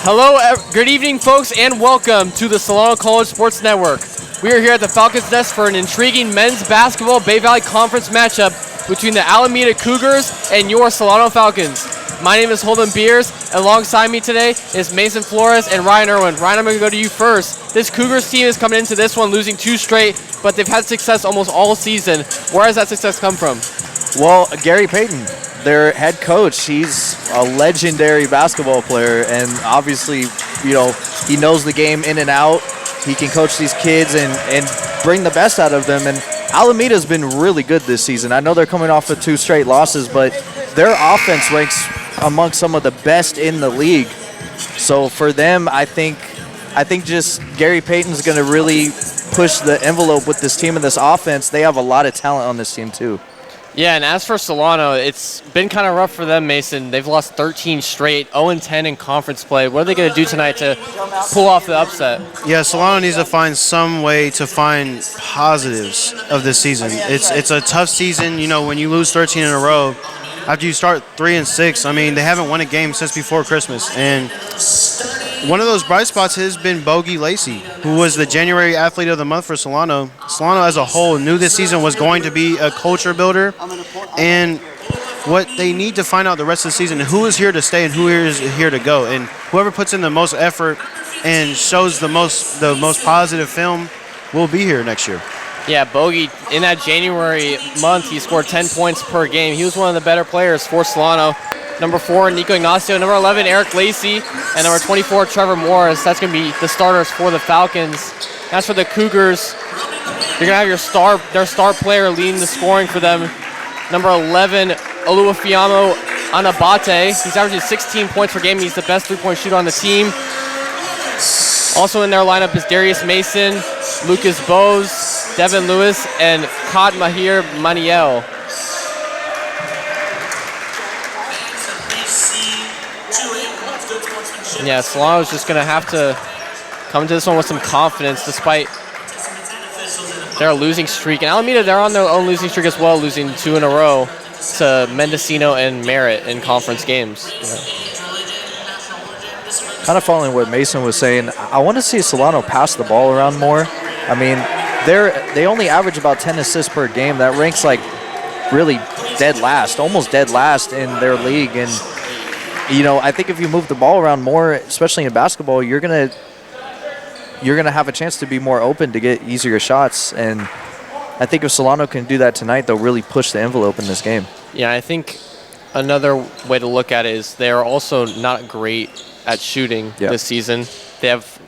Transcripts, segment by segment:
Hello, good evening, folks, and welcome to the Solano College Sports Network. We are here at the Falcons Nest for an intriguing men's basketball Bay Valley Conference matchup between the Alameda Cougars and your Solano Falcons. My name is Holden Beers, and alongside me today is Mason Flores and Ryan Irwin. Ryan, I'm going to go to you first. This Cougars team is coming into this one losing 2 straight, but they've had success almost all season. Where has that success come from? Well, Gary Payton, their head coach, he's a legendary basketball player, and obviously, you know, he knows the game in and out. He can coach these kids and bring the best out of them, and Alameda's been really good this season. I know they're coming off of 2 straight losses, but their offense ranks among some of the best in the league. So for them, I think just Gary Payton's going to really push the envelope with this team and this offense. They have a lot of talent on this team too. Yeah, and as for Solano, it's been kind of rough for them, Mason. They've lost 13 straight, 0-10 in conference play. What are they going to do tonight to pull off the upset? Yeah, Solano needs to find some way to find positives of this season. It's a tough season, you know, when you lose 13 in a row. After you start 3-6, I mean, they haven't won a game since before Christmas. And one of those bright spots has been Bogey Lacey, who was the January Athlete of the Month for Solano. Solano as a whole knew this season was going to be a culture builder. And what they need to find out the rest of the season, who is here to stay and who is here to go. And whoever puts in the most effort and shows the most positive film will be here next year. Yeah, Bogey, in that January month, he scored 10 points per game. He was one of the better players for Solano. Number 4, Nico Ignacio. Number 11, Eric Lacey. And number 24, Trevor Morris. That's going to be the starters for the Falcons. As for the Cougars, you're going to have their star player leading the scoring for them. Number 11, Oluwafiamo Anabate. He's averaging 16 points per game. He's the best three-point shooter on the team. Also in their lineup is Darius Mason, Lucas Bose, Devin Lewis, and Kad Mahir Maniel. Yeah, Solano's just going to have to come to this one with some confidence despite their losing streak. And Alameda, they're on their own losing streak as well, losing 2 in a row to Mendocino and Merritt in conference games. Kind of following what Mason was saying, I want to see Solano pass the ball around more. I mean, they only average about 10 assists per game. That ranks like really dead last, almost dead last in their league. And, you know, I think if you move the ball around more, especially in basketball, you're gonna have a chance to be more open to get easier shots. And I think if Solano can do that tonight, they'll really push the envelope in this game. Yeah, I think another way to look at it is they are also not great at shooting this season. They have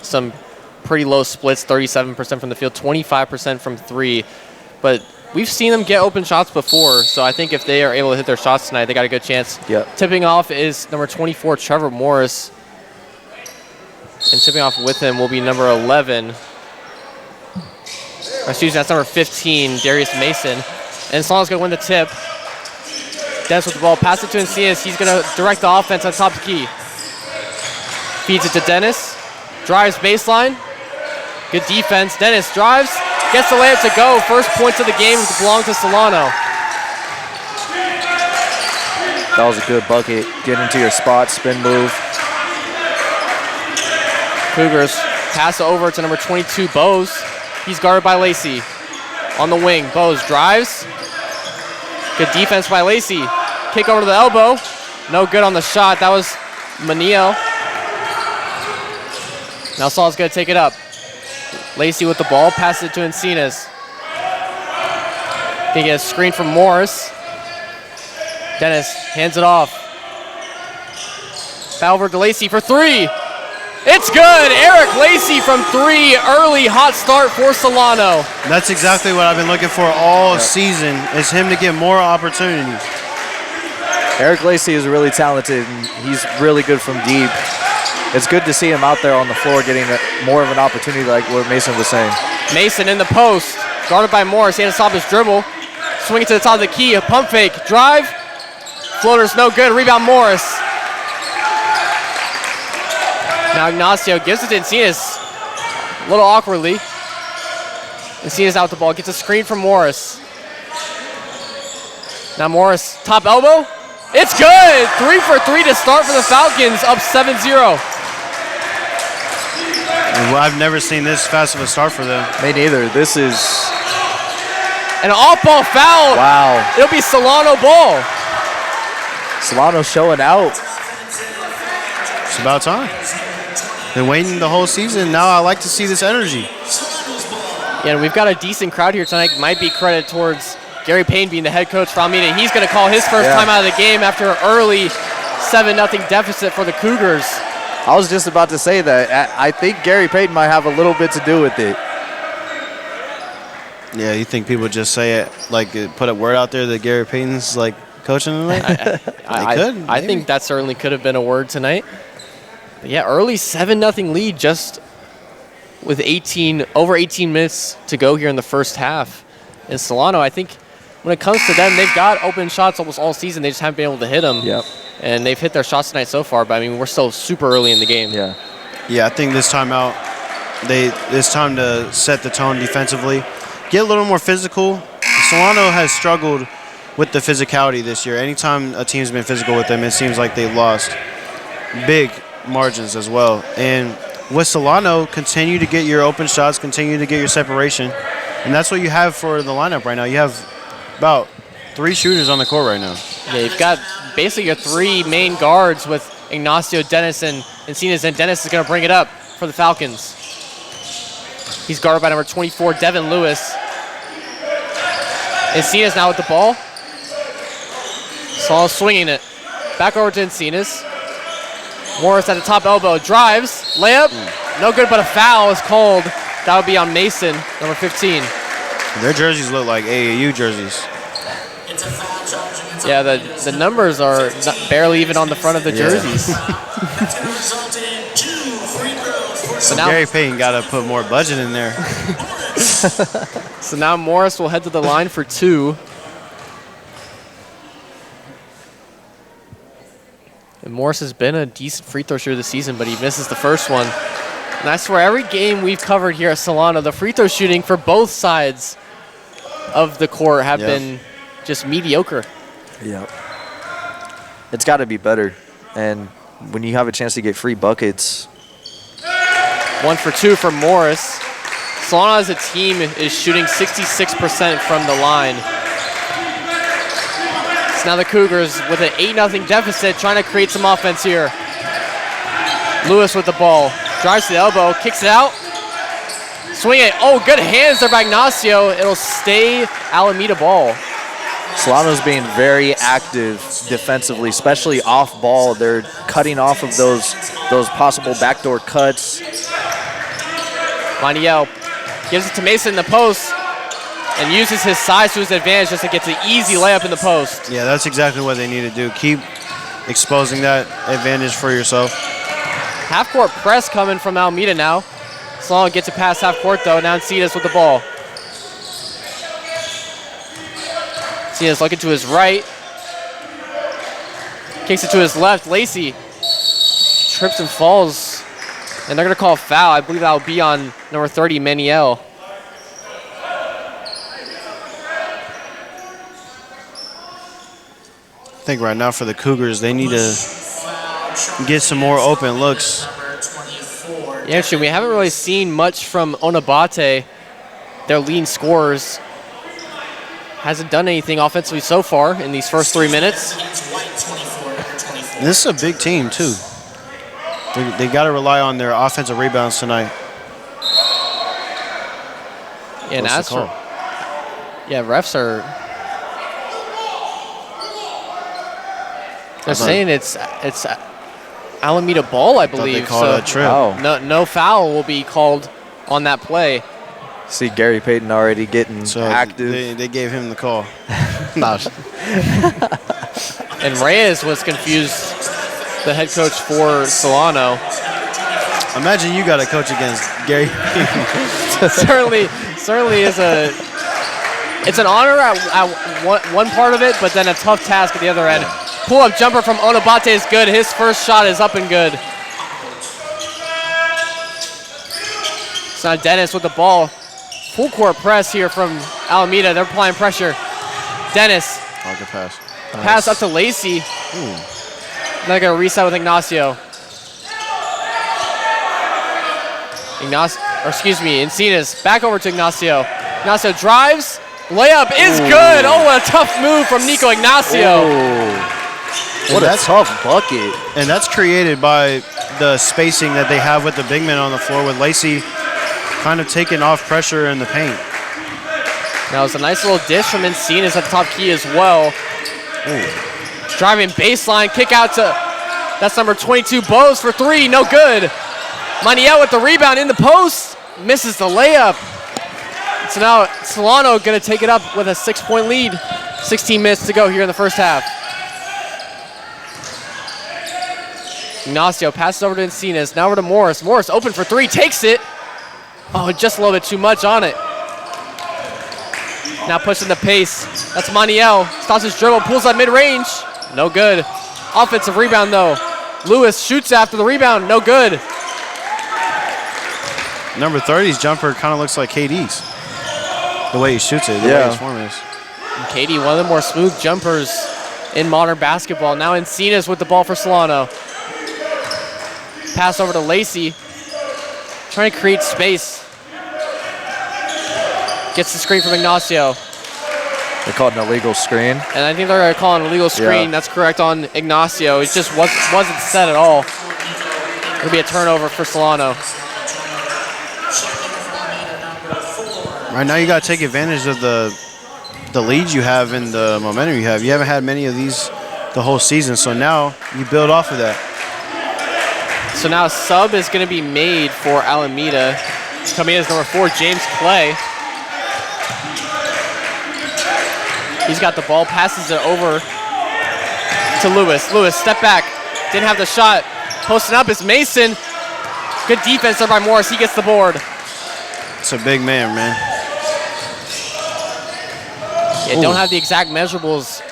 some pretty low splits, 37% from the field, 25% from 3. But we've seen them get open shots before, so I think if they are able to hit their shots tonight, they got a good chance. Yep. Tipping off is number 24, Trevor Morris. And tipping off with him will be number 11. Excuse me, that's number 15, Darius Mason. And Solano's going to win the tip. Dennis with the ball, pass it to Encinas. He's going to direct the offense on top of the key. Feeds it to Dennis. Drives baseline. Good defense. Dennis drives. Gets the layup to go. First points of the game belong to Solano. That was a good bucket. Get into your spot, spin move. Cougars pass over to number 22, Bose. He's guarded by Lacey. On the wing, Bose drives. Good defense by Lacey. Kick over to the elbow. No good on the shot. That was Maniel. Now Saul's going to take it up. Lacey with the ball, passes it to Encinas. They get a screen from Morris. Dennis hands it off. Foul over to Lacey for 3. It's good! Eric Lacey from 3. Early hot start for Solano. That's exactly what I've been looking for all season, is him to get more opportunities. Eric Lacey is really talented, and he's really good from deep. It's good to see him out there on the floor getting more of an opportunity like what Mason was saying. Mason in the post, guarded by Morris. He had to stop his dribble. Swing it to the top of the key, a pump fake, drive. Floater's no good, rebound Morris. Now Ignacio gives it to Encinas, a little awkwardly. Encinas out the ball, gets a screen from Morris. Now Morris, top elbow. It's good! 3 for 3 to start for the Falcons, up 7-0. Well, I've never seen this fast of a start for them. Me neither. This is An off-ball foul. wow. It'll be Solano ball. Solano showing out. It's about time. Been waiting the whole season. Now I like to see this energy. Yeah, and we've got a decent crowd here tonight. Might be credit towards Gary Payne being the head coach for Alameda. He's going to call his first time out of the game after an early 7-0 deficit for the Cougars. I was just about to say that. I think Gary Payton might have a little bit to do with it. Yeah, you think people just say it, like put a word out there that Gary Payton's like coaching tonight? I think that certainly could have been a word tonight. But yeah, early 7-0 lead just with over 18 minutes to go here in the first half. And Solano, I think when it comes to them, they've got open shots almost all season. They just haven't been able to hit them. Yep. And they've hit their shots tonight so far, but I mean, we're still super early in the game. Yeah. Yeah, I think this time out, it's time to set the tone defensively. Get a little more physical. Solano has struggled with the physicality this year. Anytime a team's been physical with them, it seems like they've lost big margins as well. And with Solano, continue to get your open shots, continue to get your separation. And that's what you have for the lineup right now. You have about 3 shooters on the court right now. Yeah, you've got basically your 3 main guards with Ignacio, Dennis, and Encinas, and Dennis is going to bring it up for the Falcons. He's guarded by number 24, Devin Lewis. Encinas now with the ball. Saul swinging it. Back over to Encinas. Morris at the top elbow. Drives. Layup. No good, but a foul is called. That would be on Mason, number 15. Their jerseys look like AAU jerseys. Yeah, the numbers are barely even on the front of the jerseys. So now Gary Payton got to put more budget in there. So now Morris will head to the line for 2. And Morris has been a decent free throw shooter this season, but he misses the first one. And I swear, every game we've covered here at Solano, the free throw shooting for both sides of the court have been just mediocre. Yep. It's got to be better. And when you have a chance to get free buckets. 1 for 2 for Morris. Solano as a team is shooting 66% from the line. So now the Cougars with an 8-0 deficit trying to create some offense here. Lewis with the ball. Drives to the elbow, kicks it out. Swing it. Oh, good hands there by Ignacio. It'll stay Alameda ball. Solano's being very active defensively, especially off ball. They're cutting off of those possible backdoor cuts. Maniel gives it to Mason in the post and uses his size to his advantage just to get the easy layup in the post. Yeah, that's exactly what they need to do. Keep exposing that advantage for yourself. Half-court press coming from Alameda now. Solano gets it past half-court, though. Now Encinas with the ball. Encinas looking to his right. Kicks it to his left. Lacey trips and falls. And they're going to call a foul. I believe that will be on number 30, Maniel. I think right now for the Cougars, they need to get some more open looks. Yeah, actually, we haven't really seen much from Onabate, their leading scorers. Hasn't done anything offensively so far in these first 3 minutes. This is a big team, too. They got to rely on their offensive rebounds tonight. Yeah, and as for, refs are. They're saying it's Alameda ball, I believe. They called a trip. Oh. No foul will be called on that play. See Gary Payton already getting active. They gave him the call. And Reyes was confused, the head coach for Solano. Imagine you got to coach against Gary. certainly is it's an honor at one part of it, but then a tough task at the other end. Pull-up jumper from Onabate is good. His first shot is up and good. So now Dennis with the ball. Full court press here from Alameda. They're applying pressure. Dennis. Good pass. Pass up to Lacey. They're going to reset with Ignacio. Encinas back over to Ignacio. Ignacio drives. Layup is good. Oh, what a tough move from Nico Ignacio. What a tough bucket. And that's created by the spacing that they have with the big men on the floor, with Lacey kind of taking off pressure in the paint. Now it's a nice little dish from Encinas at the top key as well. Driving baseline, kick out to, that's number 22, Bose for three, no good. Maniel with the rebound in the post, misses the layup. So now Solano gonna take it up with a 6-point lead. 16 minutes to go here in the first half. Ignacio passes over to Encinas, now over to Morris. Morris open for three, takes it. Oh, just a little bit too much on it. Now pushing the pace. That's Maniel. Stops his dribble, pulls that mid-range. No good. Offensive rebound though. Lewis shoots after the rebound, no good. Number 30's jumper kind of looks like KD's. The way he shoots it, the way his form is. And KD, one of the more smooth jumpers in modern basketball. Now Encinas with the ball for Solano. Pass over to Lacey. Trying to create space. Gets the screen from Ignacio. They called an illegal screen. And I think they're going to call an illegal screen. That's correct on Ignacio. It just wasn't set at all. It'll be a turnover for Solano. Right now you got to take advantage of the leads you have and the momentum you have. You haven't had many of these the whole season, so now you build off of that. So now a sub is going to be made for Alameda. Coming in as number 4, James Clay. He's got the ball, passes it over to Lewis. Lewis, step back, didn't have the shot. Posting up is Mason. Good defense there by Morris, he gets the board. It's a big man, man. Yeah, don't have the exact measurables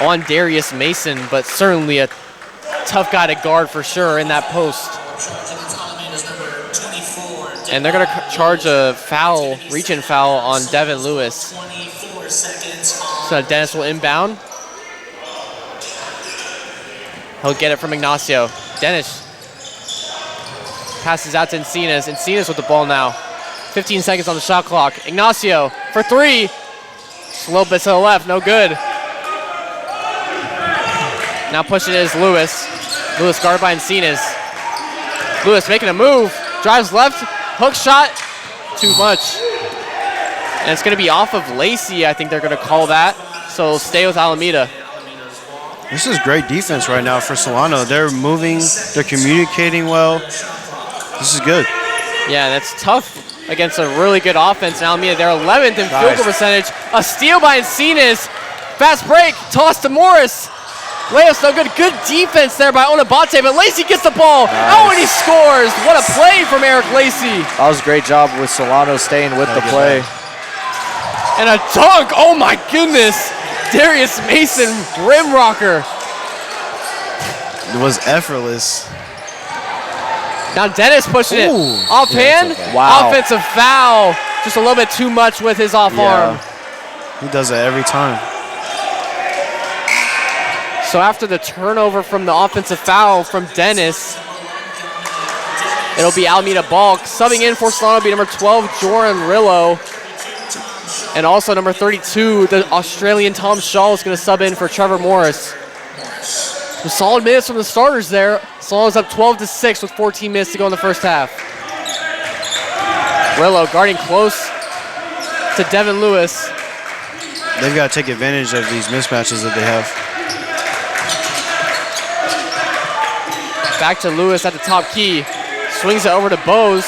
on Darius Mason, but certainly a tough guy to guard for sure in that post. And they're going to charge a foul, reach-in foul on Devin Lewis. So Dennis will inbound. He'll get it from Ignacio. Dennis passes out to Encinas. Encinas with the ball now. 15 seconds on the shot clock. Ignacio for three. Just a little bit to the left, no good. Now pushing it is Lewis. Lewis guarded by Encinas. Lewis making a move. Drives left. Hook shot. Too much. And it's going to be off of Lacey. I think they're going to call that. So it'll stay with Alameda. This is great defense right now for Solano. They're moving. They're communicating well. This is good. Yeah, that's tough against a really good offense in Alameda. They're 11th in field goal percentage. A steal by Encinas. Fast break. Toss to Morris. Layup's no good. Good defense there by Onabate, but Lacey gets the ball. Nice. Oh, and he scores. What a play from Eric Lacey. That was a great job with Solano staying with the play. And a dunk. Oh, my goodness. Darius Mason, rim rocker. It was effortless. Now Dennis pushing it. Offhand. Wow. Offensive foul. Just a little bit too much with his off arm. He does that every time. So after the turnover from the offensive foul from Dennis, it'll be Alameda ball. Subbing in for Solano will be number 12, Joran Rillo. And also number 32, the Australian Tom Shaw is going to sub in for Trevor Morris. Some solid minutes from the starters there. Solano's up 12-6 with 14 minutes to go in the first half. Rillo guarding close to Devin Lewis. They've got to take advantage of these mismatches that they have. Back to Lewis at the top key. Swings it over to Bose.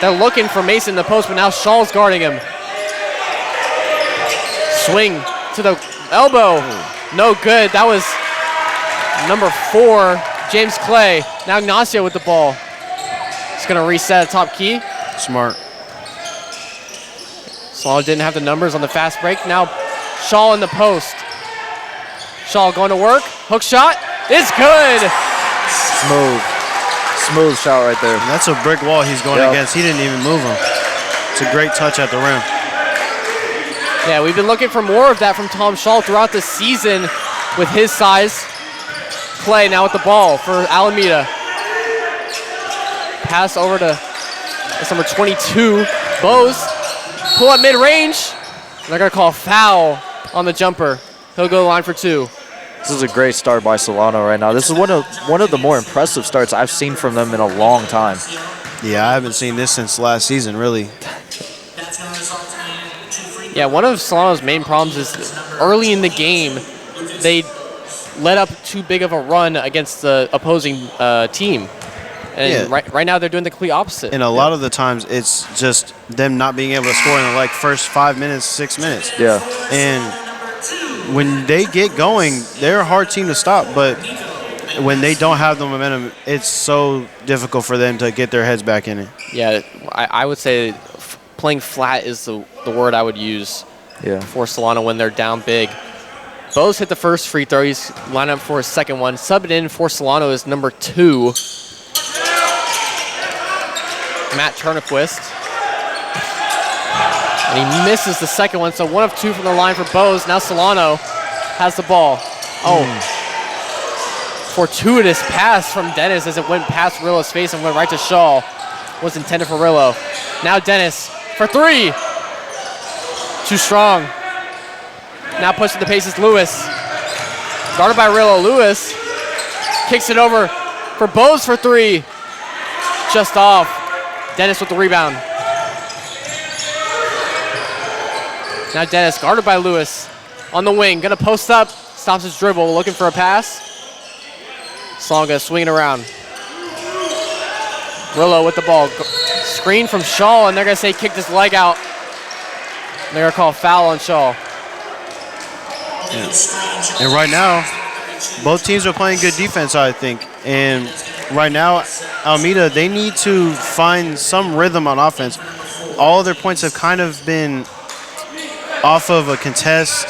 They're looking for Mason in the post, but now Shaw's guarding him. Swing to the elbow. No good. That was number 4, James Clay. Now Ignacio with the ball. He's going to reset at top key. Smart. Solano didn't have the numbers on the fast break. Now Shaw in the post. Shaw going to work. Hook shot. It's good. Smooth shot right there. And that's a brick wall he's going against. He didn't even move him. It's a great touch at the rim. Yeah, we've been looking for more of that from Tom Shaw throughout the season with his size. Clay now with the ball for Alameda. Pass over to That's number 22. Bose, pull up mid-range. They're going to call foul on the jumper. He'll go to the line for 2. This is a great start by Solano right now. This is one of the more impressive starts I've seen from them in a long time. Yeah, I haven't seen this since last season, really. Yeah, one of Solano's main problems is early in the game, they let up too big of a run against the opposing team. And right now they're doing the complete opposite. And a lot of the times it's just them not being able to score in the first 5 minutes, 6 minutes. Yeah. And when they get going, they're a hard team to stop. But when they don't have the momentum, it's so difficult for them to get their heads back in it. Yeah, I would say playing flat is the word I would use for Solano when they're down big. Bose hit the first free throw. He's lined up for his second one. Subbed in for Solano is number 2. Matt Turnquist. And he misses the second one, so 1 of 2 from the line for Bose. Now Solano has the ball. Fortuitous pass from Dennis as it went past Rillo's face and went right to Shaw. Was intended for Rillo. Now Dennis for 3. Too strong. Now pushing the pace is Lewis. Guarded by Rillo. Lewis kicks it over for Bose for 3. Just off. Dennis with the rebound. Now Dennis guarded by Lewis on the wing. Gonna post up. Stops his dribble. Looking for a pass. Solano gonna swing it around. Rillo with the ball. Screen from Shaw, and they're gonna say he kicked his leg out. And they're gonna call a foul on Shaw. Yeah. And right now, both teams are playing good defense, I think. And right now, Alameda, they need to find some rhythm on offense. All of their points have kind of been off of a contest,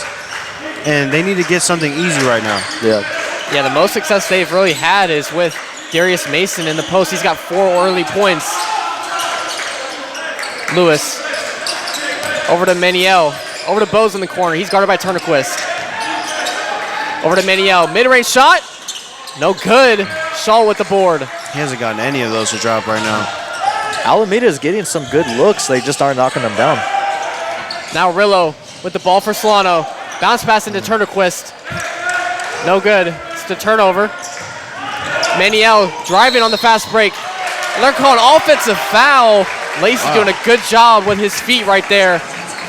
and they need to get something easy right now. Yeah, the most success they've really had is with Darius Mason in the post. He's got 4 early points. Lewis over to Maniel. Over to Bose in the corner. He's guarded by Turnquist. Over to Maniel. Mid-range shot. No good. Shaw with the board. He hasn't gotten any of those to drop right now. Alameda is getting some good looks. They just aren't knocking them down. Now Rillo with the ball for Solano. Bounce pass into Turnquist. No good. It's the turnover. Maniel driving on the fast break. And they're calling offensive foul. Lacey doing a good job with his feet right there.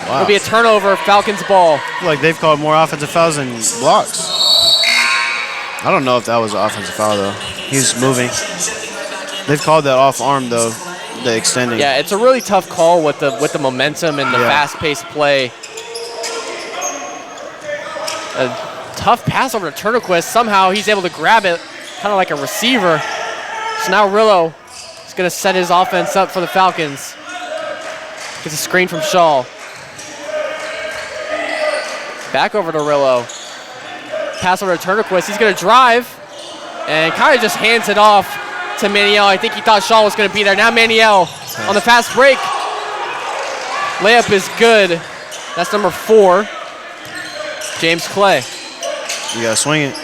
It'll be a turnover, Falcons ball. I feel like they've called more offensive fouls than blocks. I don't know if that was an offensive foul, though. He's moving. They've called that off arm, though, the extending. Yeah, it's a really tough call with the momentum and the fast-paced play. A tough pass over to Turnquist. Somehow he's able to grab it, kind of like a receiver. So now Rillo is going to set his offense up for the Falcons. Gets a screen from Shaw. Back over to Rillo. Pass over to Turnquist. He's going to drive and kind of just hands it off to Maniel. I think he thought Shaw was going to be there. Now Maniel on the fast break. Layup is good. That's number 4. James Clay. You got to swing it.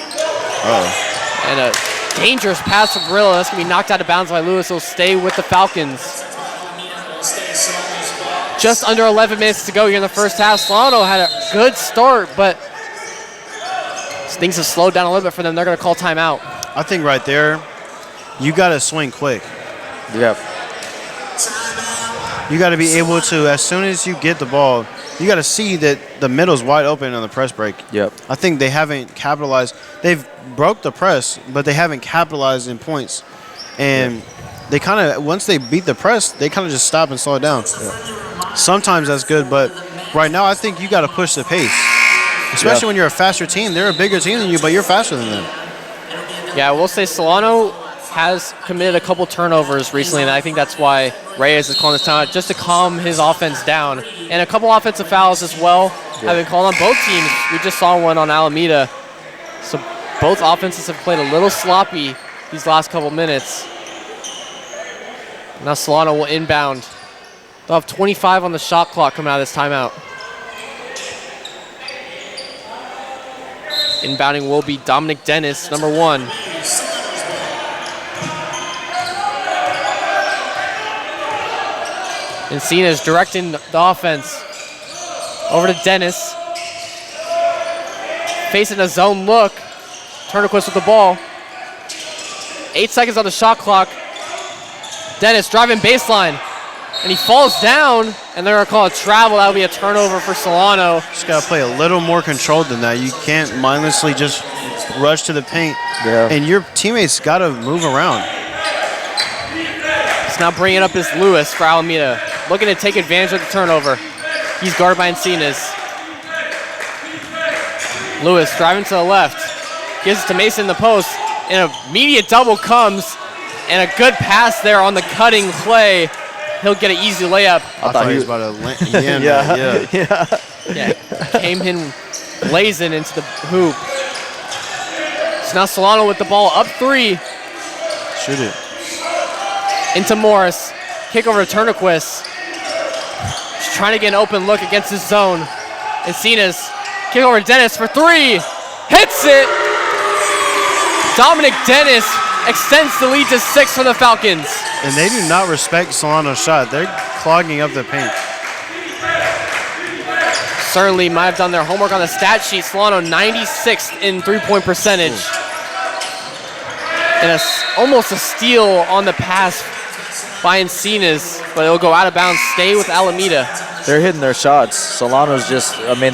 And a dangerous pass from Rillo. That's going to be knocked out of bounds by Lewis. He'll stay with the Falcons. Just under 11 minutes to go here in the first half. Solano had a good start, but things have slowed down a little bit for them. They're going to call timeout. I think right there, you got to swing quick. Yep. You got to be able to, as soon as you get the ball, you got to see that the middle's wide open on the press break. Yep. I think they haven't capitalized. They've broke the press, but they haven't capitalized in points. And they kind of, once they beat the press, they kind of just stop and slow it down. Sometimes that's good, but right now I think you got to push the pace. Especially when you're a faster team. They're a bigger team than you, but you're faster than them. Yeah, we'll say Solano has committed a couple turnovers recently, and I think that's why Reyes is calling this timeout, just to calm his offense down. And a couple offensive fouls as well have been called on both teams. We just saw one on Alameda. So both offenses have played a little sloppy these last couple minutes. Now Solano will inbound. They'll have 25 on the shot clock coming out of this timeout. Inbounding will be Dominic Dennis, number 1. Encina's directing the offense. Over to Dennis. Facing a zone look. Turnquist with the ball. 8 seconds on the shot clock. Dennis driving baseline. And he falls down, and they're going to call a travel. That would be a turnover for Solano. Just got to play a little more controlled than that. You can't mindlessly just rush to the paint. Yeah. And your teammates got to move around. So now bringing up is Lewis for Alameda. Looking to take advantage of the turnover. He's guarded by Encinas. Lewis driving to the left. Gives it to Mason in the post. And an immediate double comes. And a good pass there on the cutting play. He'll get an easy layup. I thought he was about to land. Yeah. Came in blazing into the hoop. So now Solano with the ball up 3. Shoot it. Into Morris. Kick over to Turnquist. Just trying to get an open look against his zone. Encinas. Kick over to Dennis for 3. Hits it. Dominic Dennis extends the lead to 6 for the Falcons. And they do not respect Solano's shot. They're clogging up the paint. Certainly might have done their homework on the stat sheet. Solano 96th in three-point percentage. And almost a steal on the pass by Encinas, but it'll go out of bounds, stay with Alameda. They're hitting their shots. Solano's just, I mean,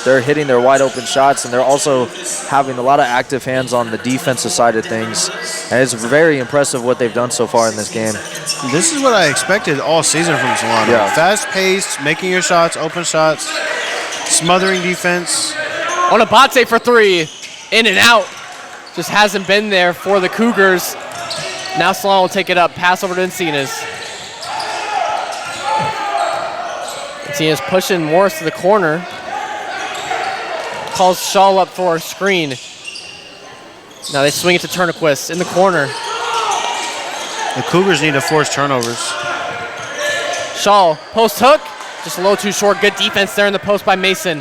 they're hitting their wide open shots, and they're also having a lot of active hands on the defensive side of things. And it's very impressive what they've done so far in this game. This is what I expected all season from Solano. Yeah. Fast-paced, making your shots, open shots, smothering defense. Onabate for 3, in and out. Just hasn't been there for the Cougars. Now Solano will take it up, pass over to Encinas. Encinas pushing Morris to the corner. Calls Shaw up for a screen. Now they swing it to Turnquist in the corner. The Cougars need to force turnovers. Shaw, post hook. Just a little too short. Good defense there in the post by Mason.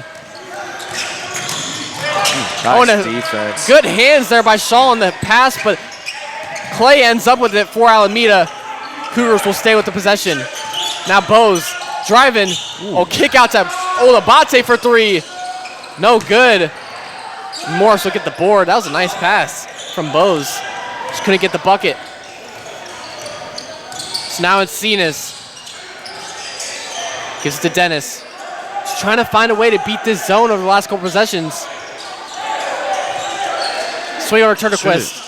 Nice defense. Good hands there by Shaw on the pass, but Clay ends up with it for Alameda. Cougars will stay with the possession. Now Bose driving. Oh, kick out to Olabate for 3. No good. Morris will get the board. That was a nice pass from Bose. Just couldn't get the bucket. So now it's Encinas. Gives it to Dennis. Just trying to find a way to beat this zone over the last couple possessions. Swing over Turnquist.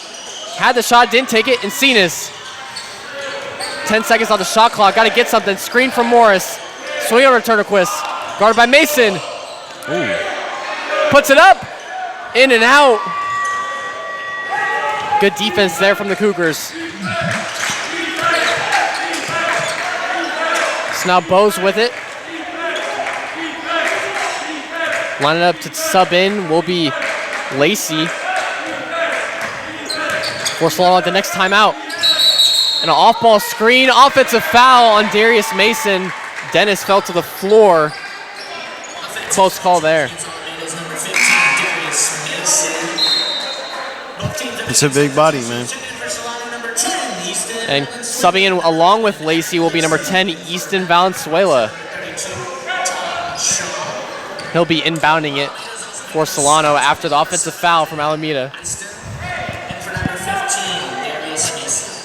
Had the shot, didn't take it. Encinas. 10 seconds on the shot clock. Got to get something. Screen from Morris. Swing over Turnquist. Guarded by Mason. Ooh. Puts it up. In and out. Good defense there from the Cougars. So now Bose with it. Lining up to sub in will be Lacey. For Solano at the next timeout. And an off-ball screen. Offensive foul on Darius Mason. Dennis fell to the floor. Close call there. It's a big body, man. And subbing in along with Lacey will be number 10, Easton Valenzuela. He'll be inbounding it for Solano after the offensive foul from Alameda.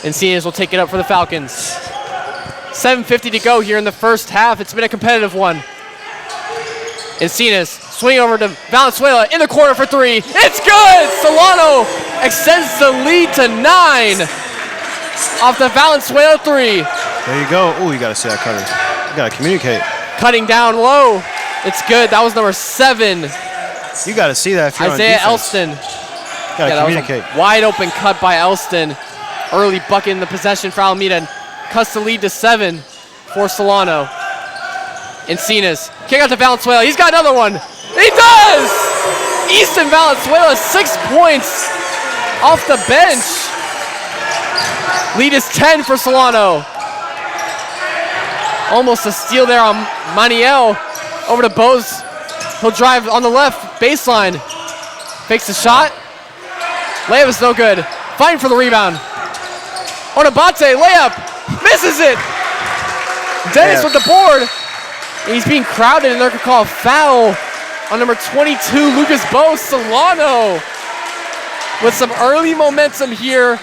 Encinas will take it up for the Falcons. 7:50 to go here in the first half. It's been a competitive one. Encinas swing over to Valenzuela in the corner for 3. It's good! Solano extends the lead to 9 off the Valenzuela 3. There you go. Oh, you got to see that cutter. You got to communicate. Cutting down low. It's good. That was number 7. You got to see that if you're Isaiah on defense. Elston. Got to That was communicate. a wide open cut by Elston. Early bucket in the possession for Alameda. Cuts the lead to 7 for Solano. Encinas. Kick out to Valenzuela. He's got another one. He does! Easton Valenzuela, 6 points off the bench. Lead is 10 for Solano. Almost a steal there on Maniel. Over to Bose. He'll drive on the left baseline. Fakes the shot. Layup is no good. Fighting for the rebound. Onabate, layup. Misses it. Dennis with the board. And he's being crowded, and they're going to call a foul on number 22, Lucas Bose. Solano with some early momentum here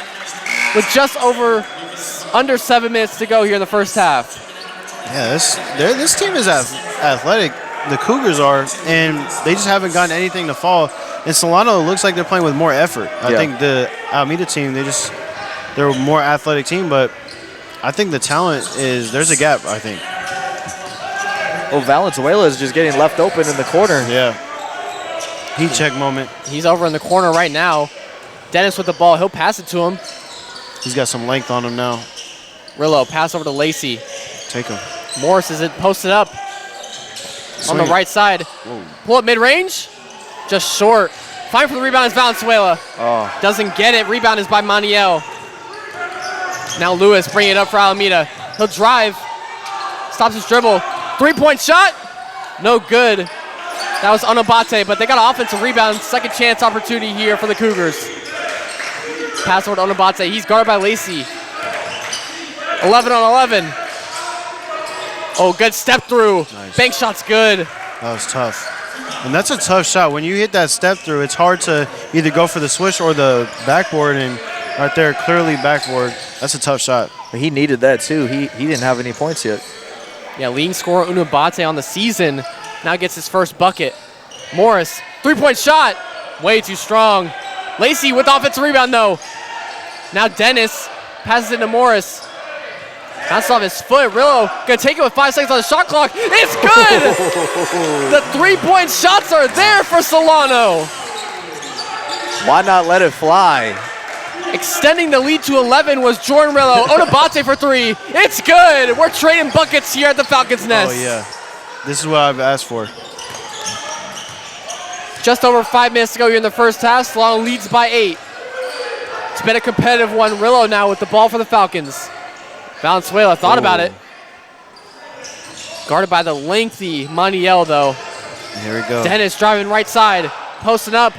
with just under 7 minutes to go here in the first half. Yeah, this team is athletic. The Cougars are, and they just haven't gotten anything to fall. And Solano looks like they're playing with more effort. I think the Alameda team, they're a more athletic team, but I think the talent there's a gap, I think. Oh, Valenzuela is just getting left open in the corner. Yeah. Heat check moment. He's over in the corner right now. Dennis with the ball. He'll pass it to him. He's got some length on him now. Rillo, pass over to Lacey. Take him. Morris is posted up on the right side. Whoa. Pull up mid-range. Just short. Fine for the rebound is Valenzuela. Oh. Doesn't get it. Rebound is by Maniel. Now Lewis bringing it up for Alameda. He'll drive. Stops his dribble. Three-point shot. No good. That was Onabate, but they got an offensive rebound. Second chance opportunity here for the Cougars. Pass over to Onabate. He's guarded by Lacey. 11 on 11. Oh, good step through. Nice. Bank shot's good. That was tough. And that's a tough shot. When you hit that step through, it's hard to either go for the switch or the backboard. And right there, clearly backboard. That's a tough shot. But he needed that, too. He didn't have any points yet. Yeah, leading scorer Unabate on the season now gets his first bucket. Morris, three-point shot. Way too strong. Lacey with the offensive rebound, though. Now Dennis passes it to Morris. Bounces off his foot. Rillo gonna take it with 5 seconds on the shot clock. It's good! The three-point shots are there for Solano. Why not let it fly? Extending the lead to 11 was Jordan Rillo. Onabate for three. It's good. We're trading buckets here at the Falcons' Nest. Oh, yeah. This is what I've asked for. Just over 5 minutes to go here in the first half. Solano leads by 8. It's been a competitive one. Rillo now with the ball for the Falcons. Valenzuela thought about it. Guarded by the lengthy Maniel, though. Here we go. Dennis driving right side. Posting up.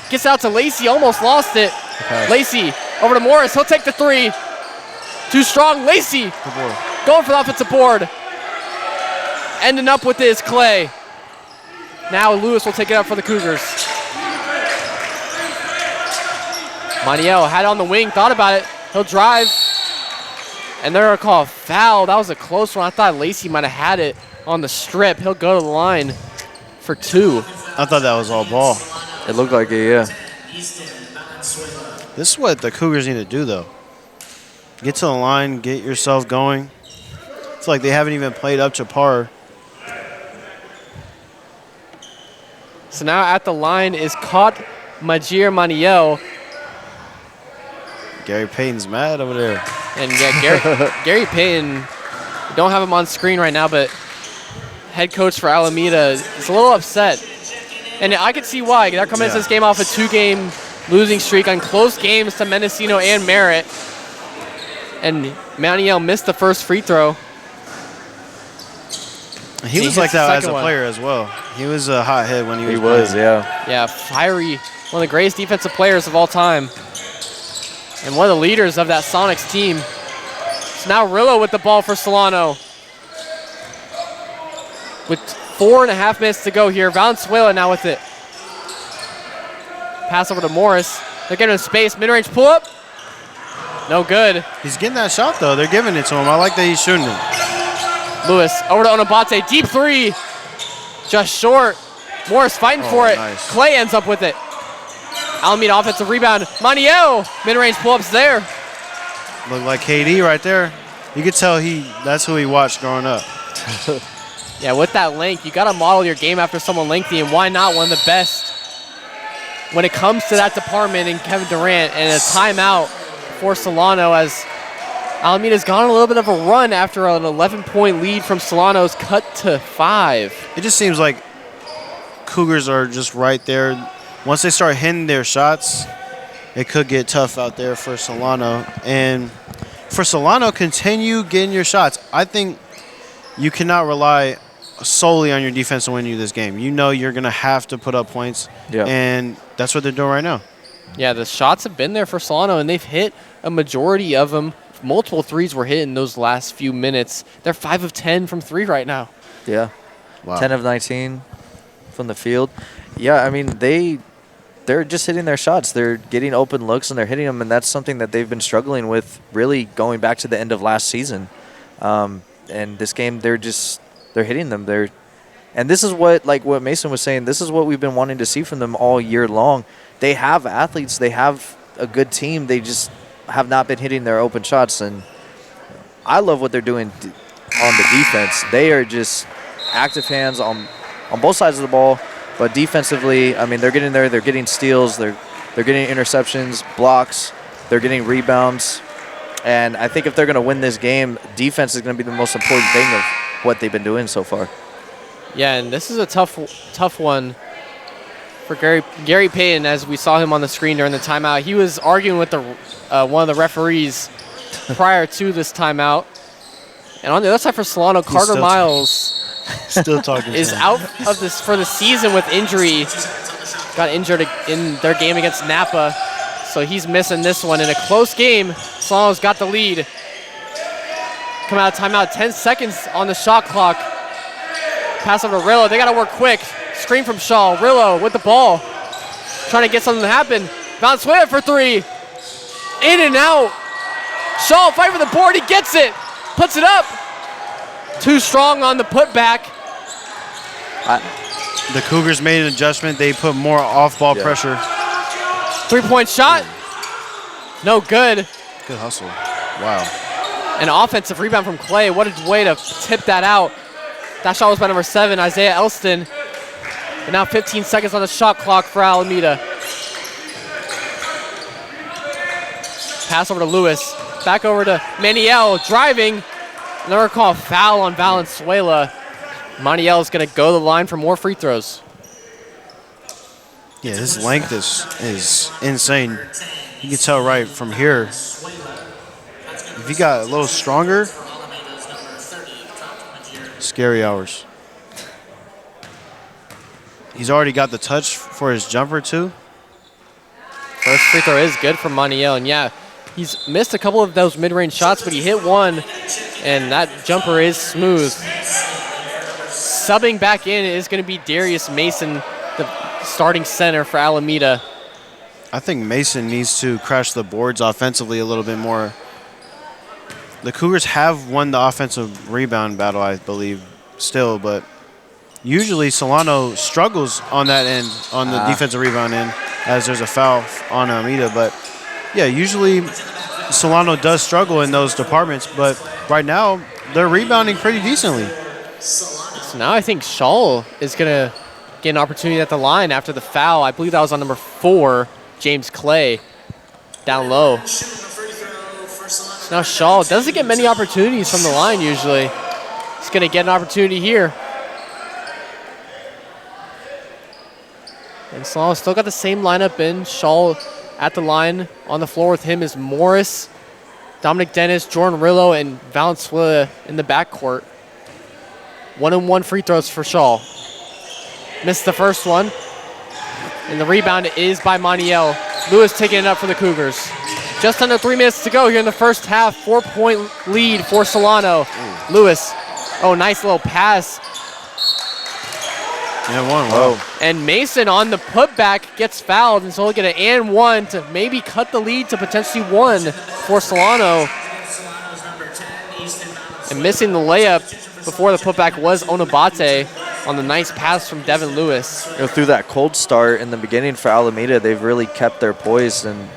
Gets out to Lacey. Almost lost it. Okay. Lacey over to Morris. He'll take the three. Too strong. Lacey going for the offensive board. Ending up with this Clay. Now Lewis will take it up for the Cougars. Maniel had it on the wing. Thought about it. He'll drive. And they're going to call a foul. That was a close one. I thought Lacey might have had it on the strip. He'll go to the line for two. I thought that was all ball. It looked like it, yeah. This is what the Cougars need to do, though. Get to the line, get yourself going. It's like they haven't even played up to par. So now at the line is caught Majir Maniel. Gary Payton's mad over there. And yeah, Gary Payton, we don't have him on screen right now, but head coach for Alameda is a little upset. And I could see why. They're coming into this game off a 2-game losing streak on close games to Mendocino and Merritt. And Maniel missed the first free throw. He was like that as a player as well. He was a hot head when he was playing. Yeah. Yeah, fiery. One of the greatest defensive players of all time. And one of the leaders of that Sonics team. So now Rillo with the ball for Solano. With 4.5 minutes to go here. Valenzuela now with it. Pass over to Morris. They're getting in space. Mid-range pull-up. No good. He's getting that shot, though. They're giving it to him. I like that he's shooting it. Lewis over to Onabate. Deep three. Just short. Morris fighting for it. Nice. Clay ends up with it. Alameda offensive rebound. Maniel. Mid-range pull-ups there. Looked like KD right there. You could tell that's who he watched growing up. Yeah, with that length, you got to model your game after someone lengthy, and why not one of the best when it comes to that department in Kevin Durant. And a timeout for Solano as Alameda's gone on a little bit of a run after an 11-point lead from Solano's cut to 5. It just seems like Cougars are just right there. Once they start hitting their shots, it could get tough out there for Solano. And for Solano, continue getting your shots. I think you cannot rely solely on your defense to win you this game. You know you're going to have to put up points, and that's what they're doing right now. Yeah, the shots have been there for Solano, and they've hit a majority of them, multiple threes were hit in those last few minutes. They're 5 of 10 from 3 right now. Yeah. Wow. 10 of 19 from the field. Yeah, I mean, they're just hitting their shots. They're getting open looks, and they're hitting them, and that's something that they've been struggling with really going back to the end of last season. And this game, they're hitting them. And this is what Mason was saying, this is what we've been wanting to see from them all year long. They have athletes. They have a good team. They just have not been hitting their open shots. And I love what they're doing on the defense. They are just active hands on both sides of the ball. But defensively, I mean, they're getting there. They're getting steals. They're getting interceptions, blocks. They're getting rebounds. And I think if they're going to win this game, defense is going to be the most important thing of what they've been doing so far. Yeah, and this is a tough one for Gary Payton, as we saw him on the screen during the timeout. He was arguing with one of the referees prior to this timeout. And on the other side for Solano, Carter Miles Still talking is out of this for the season with injury. Got injured in their game against Napa, so he's missing this one. In a close game, Solano's got the lead. Come out of timeout, 10 seconds on the shot clock. Pass over to Rillo. They got to work quick. Screen from Shaw. Rillo with the ball. Trying to get something to happen. Valenzuela for 3. In and out. Shaw fight for the board. He gets it. Puts it up. Too strong on the putback. The Cougars made an adjustment. They put more off-ball pressure. 3-point shot. No good. Good hustle. Wow. An offensive rebound from Clay. What a way to tip that out. That shot was by number 7, Isaiah Elston. And now 15 seconds on the shot clock for Alameda. Pass over to Lewis. Back over to Maniel, driving. Another call, foul on Valenzuela. Maniel is going to go to the line for more free throws. Yeah, his length is insane. You can tell right from here. If he got a little stronger, scary hours. He's already got the touch for his jumper, too. First free throw is good for Maniel. And, yeah, he's missed a couple of those mid-range shots, but he hit one, and that jumper is smooth. Subbing back in is going to be Darius Mason, the starting center for Alameda. I think Mason needs to crash the boards offensively a little bit more. The Cougars have won the offensive rebound battle, I believe, still, but usually Solano struggles on that end, on the defensive rebound end, as there's a foul on Alameda. But, yeah, usually Solano does struggle in those departments, but right now they're rebounding pretty decently. So now I think Shaw is going to get an opportunity at the line after the foul. I believe that was on number 4, James Clay, down low. So now Shaw doesn't get many opportunities from the line usually. He's going to get an opportunity here. And Solano still got the same lineup in. Shaw at the line. On the floor with him is Morris, Dominic Dennis, Jordan Rillo, and Valenzuela in the backcourt. 1-and-1 free throws for Shaw. Missed the first one. And the rebound is by Maniel. Lewis taking it up for the Cougars. Just under 3 minutes to go here in the first half. 4-point lead for Solano. Lewis, nice little pass. Yeah, one. Whoa. And Mason on the putback gets fouled, and so he'll get an and 1 to maybe cut the lead to potentially 1 for Solano. And missing the layup before the putback was Onabate on the nice pass from Devin Lewis. Through that cold start in the beginning for Alameda, they've really kept their poise, and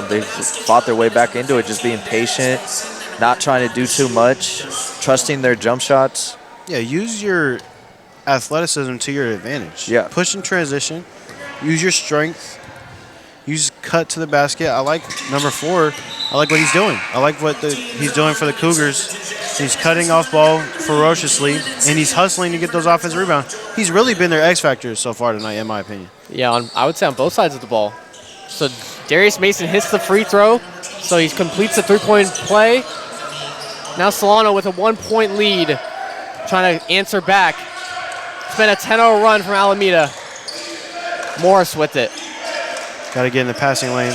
they've fought their way back into it, just being patient, not trying to do too much, trusting their jump shots. Yeah, use your athleticism to your advantage. Yeah. Push in transition, use your strength, use cut to the basket. I like number 4. I like what he's doing. I like what he's doing for the Cougars. He's cutting off ball ferociously, and he's hustling to get those offensive rebounds. He's really been their X factor so far tonight, in my opinion. Yeah, I would say on both sides of the ball. So Darius Mason hits the free throw, so he completes the 3-point play. Now Solano with a 1-point lead, trying to answer back. It's been a 10-0 run from Alameda. Morris with it. Got to get in the passing lane.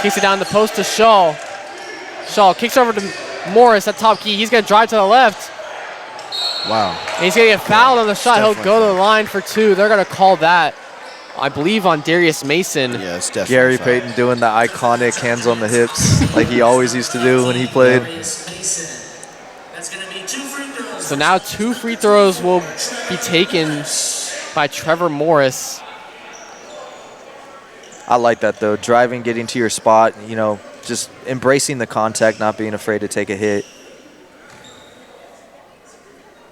Kicks it down the post to Shaw. Shaw kicks over to Morris at top key. He's going to drive to the left. Wow. And he's going to get fouled on the shot. He'll go to the line for 2. They're going to call that, I believe, on Darius Mason. Yeah, it's definitely Gary Payton doing the iconic hands on the hips like he always used to do when he played. So now 2 free throws will be taken by Trevor Morris. I like that, though. Driving, getting to your spot, you know, just embracing the contact, not being afraid to take a hit.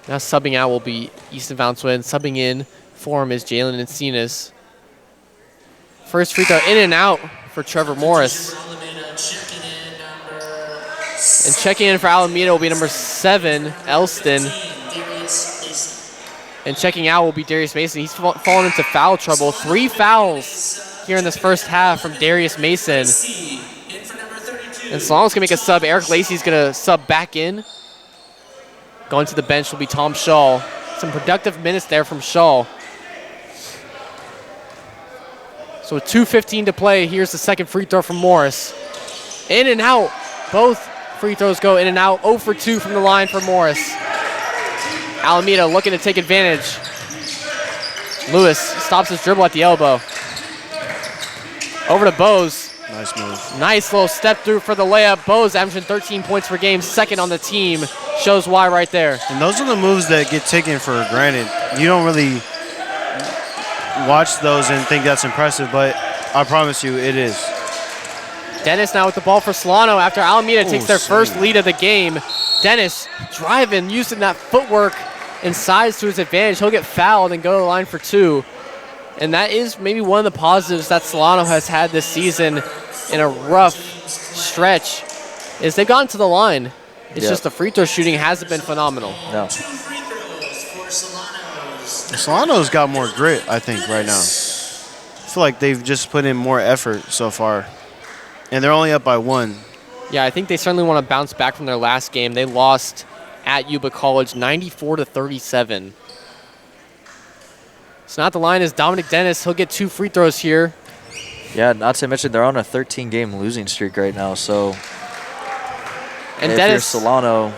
Now subbing out will be Easton Valenzuela. Subbing in for him is Jalen Encinas. First free throw in and out for Trevor Morris. And checking in for Alameda will be number 7, Elston. And checking out will be Darius Mason. He's fallen into foul trouble. 3 fouls here in this first half from Darius Mason. And Solano's going to make a sub. Eric Lacey's going to sub back in. Going to the bench will be Tom Shaw. Some productive minutes there from Shaw. So with 2:15 to play, here's the second free throw from Morris. In and out. Both free throws go in and out. 0 for 2 from the line for Morris. Alameda looking to take advantage. Lewis stops his dribble at the elbow. Over to Bose. Nice move. Nice little step through for the layup. Bose averaging 13 points per game, second on the team. Shows why right there. And those are the moves that get taken for granted. You don't really watch those and think that's impressive, but I promise you it is. Dennis now with the ball for Solano after Alameda takes their first lead of the game. Dennis driving, using that footwork and size to his advantage. He'll get fouled and go to the line for 2. And that is maybe one of the positives that Solano has had this season in a rough stretch, is they've gotten to the line. It's just the free throw shooting hasn't been phenomenal. No. Solano's got more grit, I think, right now. I feel like they've just put in more effort so far. And they're only up by 1. Yeah, I think they certainly want to bounce back from their last game. They lost at Yuba College 94-37. So now at the line is Dominic Dennis. He'll get 2 free throws here. Yeah, not to mention they're on a 13-game losing streak right now. So and if Dennis, you're Solano,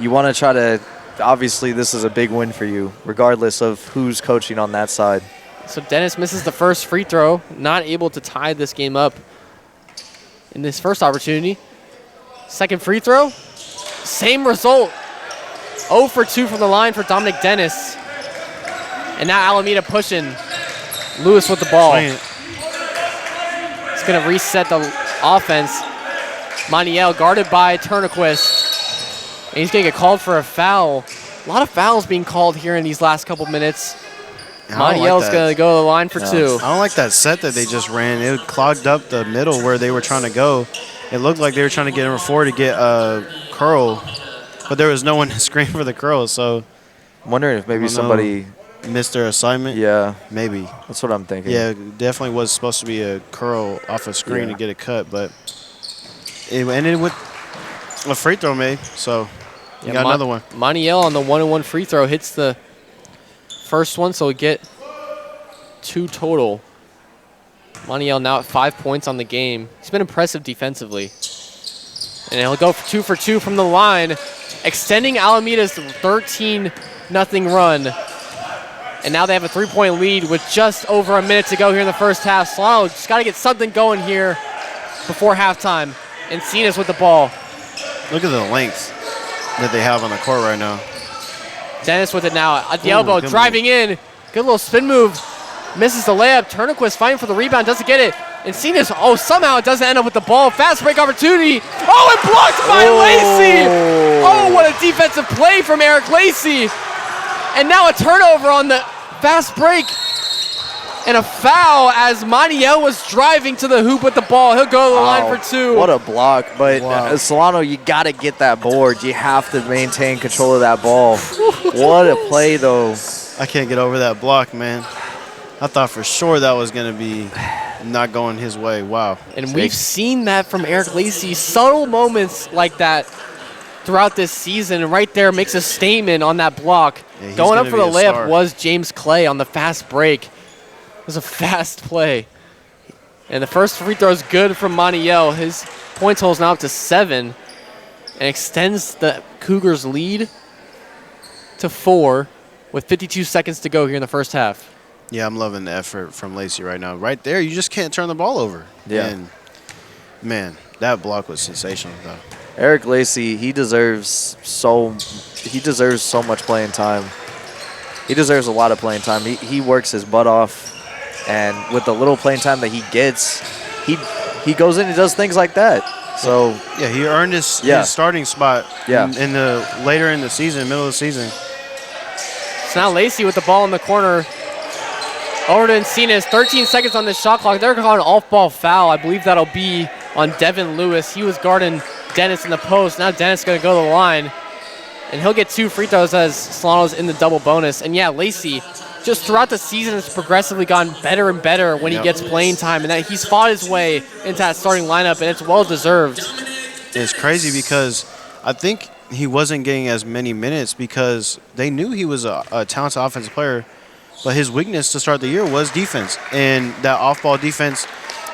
you want to try to, obviously this is a big win for you, regardless of who's coaching on that side. So Dennis misses the first free throw, not able to tie this game up in this first opportunity. Second free throw, same result. 0 for 2 from the line for Dominic Dennis. And now Alameda pushing. Lewis with the ball. It's going to reset the offense. Moniel guarded by Turnquist. And he's going to get called for a foul. A lot of fouls being called here in these last couple minutes. Moniel's going to go to the line for 2. I don't like that set that they just ran. It clogged up the middle where they were trying to go. It looked like they were trying to get number 4 to get a curl, but there was no one to screen for the curl. So I'm wondering if maybe somebody missed their assignment. Yeah, maybe. That's what I'm thinking. Yeah, it definitely was supposed to be a curl off a screen to get a cut, but it ended with a free throw made. So you got another one. Moniel on the 1-on-1 free throw hits the first one, so we get 2 total. Moniel now at 5 points on the game. He's been impressive defensively. And he'll go for 2 for 2 from the line, extending Alameda's 13-0 run. And now they have a 3-point lead with just over a minute to go here in the first half. Solano just got to get something going here before halftime. Encinas with the ball. Look at the length that they have on the court right now. Dennis with it now at the elbow, driving in. Good little spin move. Misses the layup. Turnquist fighting for the rebound, doesn't get it. Encinas, somehow it doesn't end up with the ball. Fast break opportunity. Oh, and blocked by Lacey. Oh, what a defensive play from Eric Lacey. And now a turnover on the fast break. And a foul as Moniel was driving to the hoop with the ball. He'll go to the line for 2. What a block. But Solano, you got to get that board. You have to maintain control of that ball. What a play, though. I can't get over that block, man. I thought for sure that was going to be not going his way. Wow. And we've seen that from Eric Lacey. Subtle moments like that throughout this season. And right there makes a statement on that block. Yeah, going up for the layup was James Clay on the fast break. It was a fast play. And the first free throw is good from Montiel. His point total is now up to 7 and extends the Cougars' lead to 4 with 52 seconds to go here in the first half. Yeah, I'm loving the effort from Lacey right now. Right there, you just can't turn the ball over. Yeah. And, man, that block was sensational, though. Eric Lacey, he deserves so much playing time. He deserves a lot of playing time. He works his butt off, and with the little playing time that he gets, he goes in and does things like that. So yeah, he earned his starting spot in the later in the season, middle of the season. So now Lacey with the ball in the corner. Over to Encinas, 13 seconds on the shot clock. They're calling an off-ball foul. I believe that'll be on Devin Lewis. He was guarding Dennis in the post. Now Dennis going to go to the line. And he'll get 2 free throws as Solano's in the double bonus. And yeah, Lacey, just throughout the season, has progressively gotten better and better when he gets playing time. And that he's fought his way into that starting lineup, and it's well-deserved. It's crazy because I think he wasn't getting as many minutes because they knew he was a talented offensive player. But his weakness to start the year was defense. And that off-ball defense,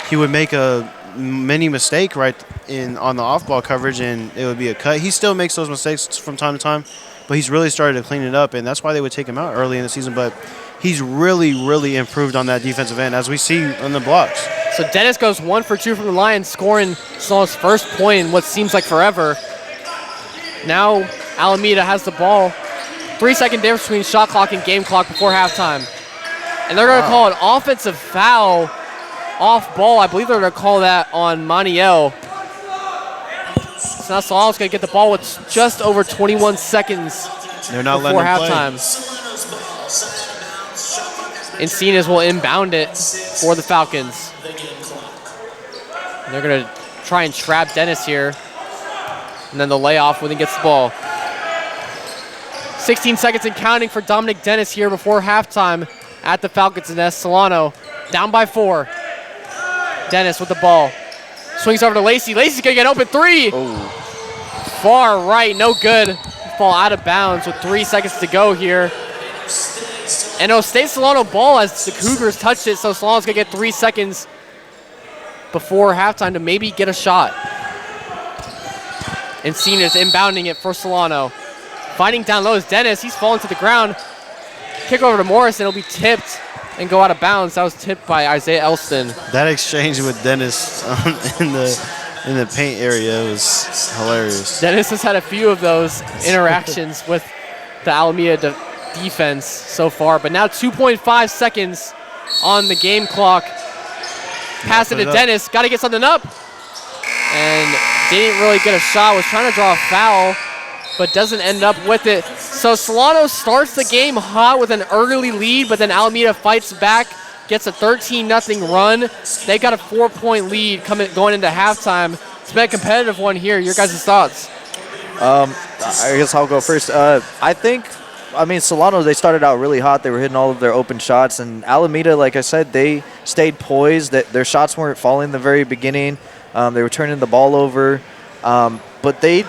he would make a mini mistake on the off-ball coverage, and it would be a cut. He still makes those mistakes from time to time, but he's really started to clean it up, and that's why they would take him out early in the season. But he's really, really improved on that defensive end, as we see on the blocks. So Dennis goes 1 for 2 from the line, scoring Solano's first point in what seems like forever. Now Alameda has the ball. 3-second difference between shot clock and game clock before halftime. And they're going to call an offensive foul off ball. I believe they're going to call that on Montiel. So now Solano's going to get the ball with just over 21 seconds They're not before letting halftime. Encinas will inbound it for the Falcons. And they're going to try and trap Dennis here. And then the layoff when he gets the ball. 16 seconds and counting for Dominic Dennis here before halftime at the Falcons' nest. Solano down by 4. Dennis with the ball. Swings over to Lacey. Lacey's going to get an open 3. Ooh. Far right, no good. Ball out of bounds with 3 seconds to go here. And it'll stay Solano ball as the Cougars touched it, so Solano's going to get 3 seconds before halftime to maybe get a shot. Encinas inbounding it for Solano. Fighting down low is Dennis. He's falling to the ground. Kick over to Morris, and it'll be tipped and go out of bounds. That was tipped by Isaiah Elston. That exchange with Dennis in the paint area was hilarious. Dennis has had a few of those interactions with the Alameda defense so far, but now 2.5 seconds on the game clock. Pass it to Dennis. Got to get something up. And didn't really get a shot. Was trying to draw a foul, but doesn't end up with it. So Solano starts the game hot with an early lead, but then Alameda fights back, gets a 13-0 run. They got a 4-point lead going into halftime. It's been a competitive one here. Your guys' thoughts? I guess I'll go first. Solano, they started out really hot. They were hitting all of their open shots. And Alameda, like I said, they stayed poised. Their shots weren't falling in the very beginning. They were turning the ball over. But they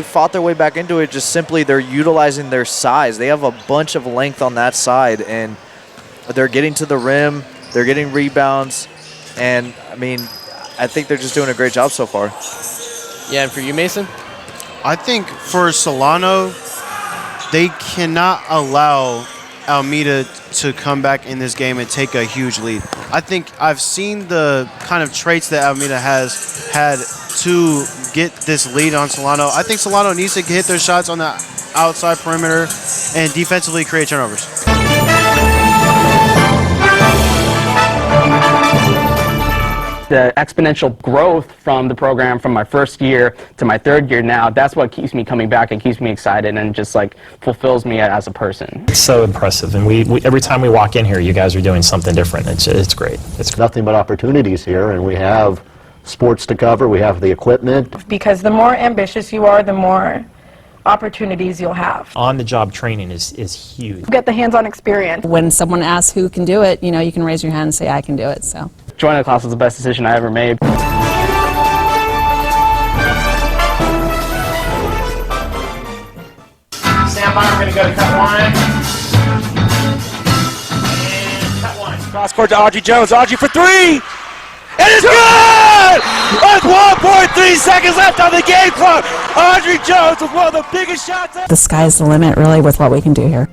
fought their way back into it. Just simply they're utilizing their size. They have a bunch of length on that side, and they're getting to the rim. They're getting rebounds. And, I think they're just doing a great job so far. Yeah, and for you, Mason? I think for Solano, they cannot allow Alameda to come back in this game and take a huge lead. I think I've seen the kind of traits that Alameda has had to get this lead on Solano. I think Solano needs to hit their shots on the outside perimeter and defensively create turnovers. The exponential growth from the program from my first year to my third year now, that's what keeps me coming back and keeps me excited and just fulfills me as a person. It's so impressive, and we every time we walk in here, you guys are doing something different. It's great. It's nothing but opportunities here, and we have sports to cover, we have the equipment. Because the more ambitious you are, the more opportunities you'll have. On-the-job training is huge. Get the hands-on experience. When someone asks who can do it, you can raise your hand and say, I can do it. So joining the class was the best decision I ever made. Stand by, we're going to go to cut 1. And cut 1. Cross court to Audrey Jones. Audrey for 3! It is good! With 1.3 seconds left on the game clock, Audrey Jones with one of the biggest shots. The sky's the limit, really, with what we can do here.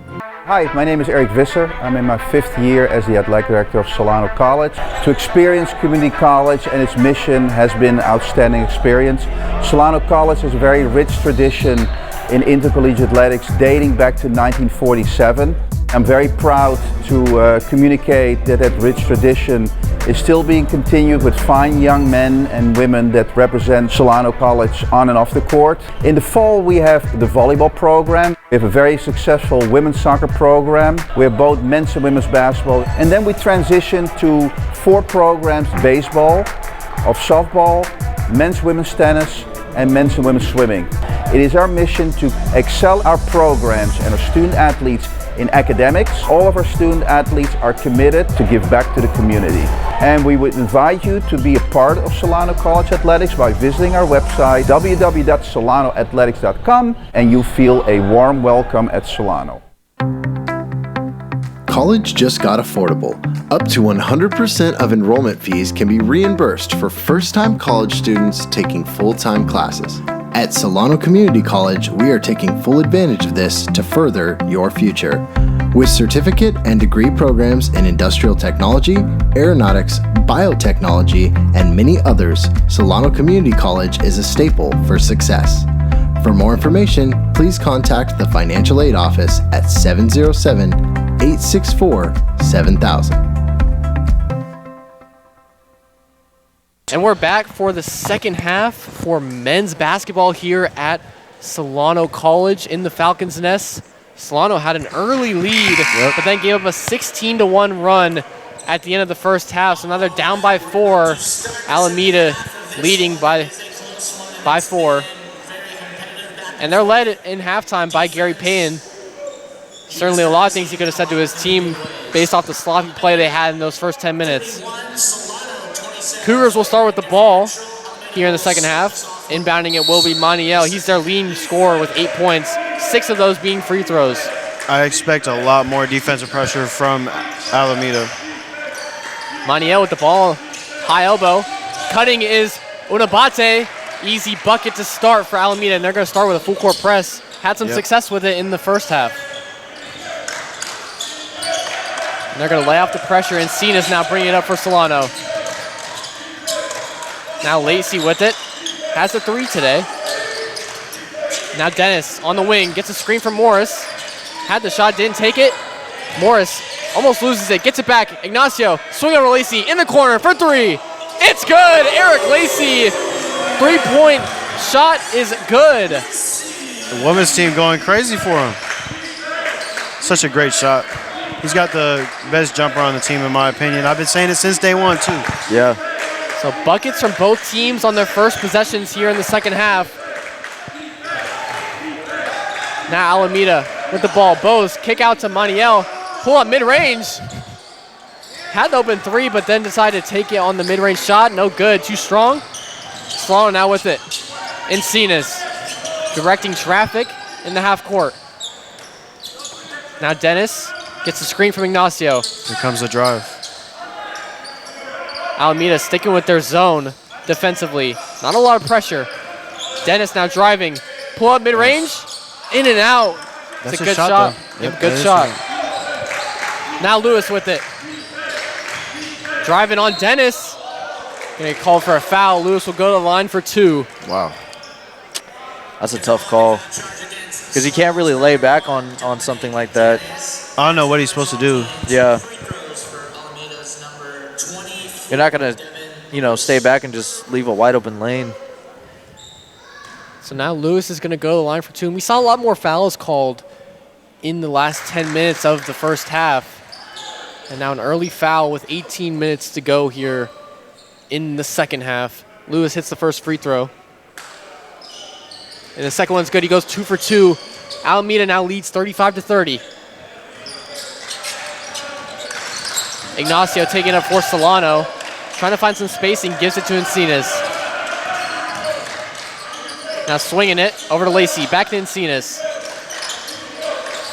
Hi, my name is Eric Visser. I'm in my 5th year as the athletic director of Solano College. To experience community college and its mission has been an outstanding experience. Solano College has a very rich tradition in intercollegiate athletics dating back to 1947. I'm very proud to communicate that rich tradition is still being continued with fine young men and women that represent Solano College on and off the court. In the fall we have the volleyball program. We have a very successful women's soccer program. We have both men's and women's basketball. And then we transition to 4 programs: baseball, of softball, men's women's tennis, and men's and women's swimming. It is our mission to excel our programs and our student athletes in academics. All of our student athletes are committed to give back to the community. And we would invite you to be a part of Solano College Athletics by visiting our website www.solanoathletics.com, and you feel a warm welcome at Solano. College just got affordable. Up to 100% of enrollment fees can be reimbursed for first-time college students taking full-time classes. At Solano Community College, we are taking full advantage of this to further your future. With certificate and degree programs in industrial technology, aeronautics, biotechnology, and many others, Solano Community College is a staple for success. For more information, please contact the Financial Aid Office at 707-864-7000. And we're back for the second half for men's basketball here at Solano College in the Falcons' Nest. Solano had an early lead, but then gave up a 16-1 run at the end of the first half. So now they're down by 4. Alameda leading by 4. And they're led in halftime by Gary Payton. Certainly a lot of things he could have said to his team based off the sloppy play they had in those first 10 minutes. Cougars will start with the ball here in the second half. Inbounding it will be Maniel. He's their leading scorer with 8 points, 6 of those being free throws. I expect a lot more defensive pressure from Alameda. Maniel with the ball, high elbow. Cutting is Unabate. Easy bucket to start for Alameda, and they're going to start with a full court press. Had some success with it in the first half. And they're going to lay off the pressure, and Cena's now bringing it up for Solano. Now Lacey with it. Has the 3 today. Now Dennis on the wing. Gets a screen from Morris. Had the shot, didn't take it. Morris almost loses it. Gets it back. Ignacio swing over Lacey in the corner for 3. It's good. Eric Lacey. 3-point shot is good. The women's team going crazy for him. Such a great shot. He's got the best jumper on the team, in my opinion. I've been saying it since day 1, too. Yeah. So buckets from both teams on their first possessions here in the second half. Now Alameda with the ball. Bose kick out to Maniel. Pull up mid-range. Had the open 3, but then decided to take it on the mid-range shot. No good. Too strong. Solano now with it. Encinas directing traffic in the half court. Now Dennis gets a screen from Ignacio. Here comes the drive. Alameda sticking with their zone defensively. Not a lot of pressure. Dennis now driving. Pull up mid-range. In and out. It's a good shot. Yep, good shot. Now Lewis with it. Driving on Dennis. Gonna get called for a foul. Lewis will go to the line for 2. Wow. That's a tough call. Because he can't really lay back on something like that. I don't know what he's supposed to do. Yeah. You're not going to, stay back and just leave a wide open lane. So now Lewis is going to go to the line for 2. And we saw a lot more fouls called in the last 10 minutes of the first half. And now an early foul with 18 minutes to go here in the second half. Lewis hits the first free throw. And the second one's good. He goes 2 for 2. Alameda now leads 35-30. Ignacio taking up for Solano. Trying to find some spacing, gives it to Encinas. Now swinging it over to Lacey, back to Encinas.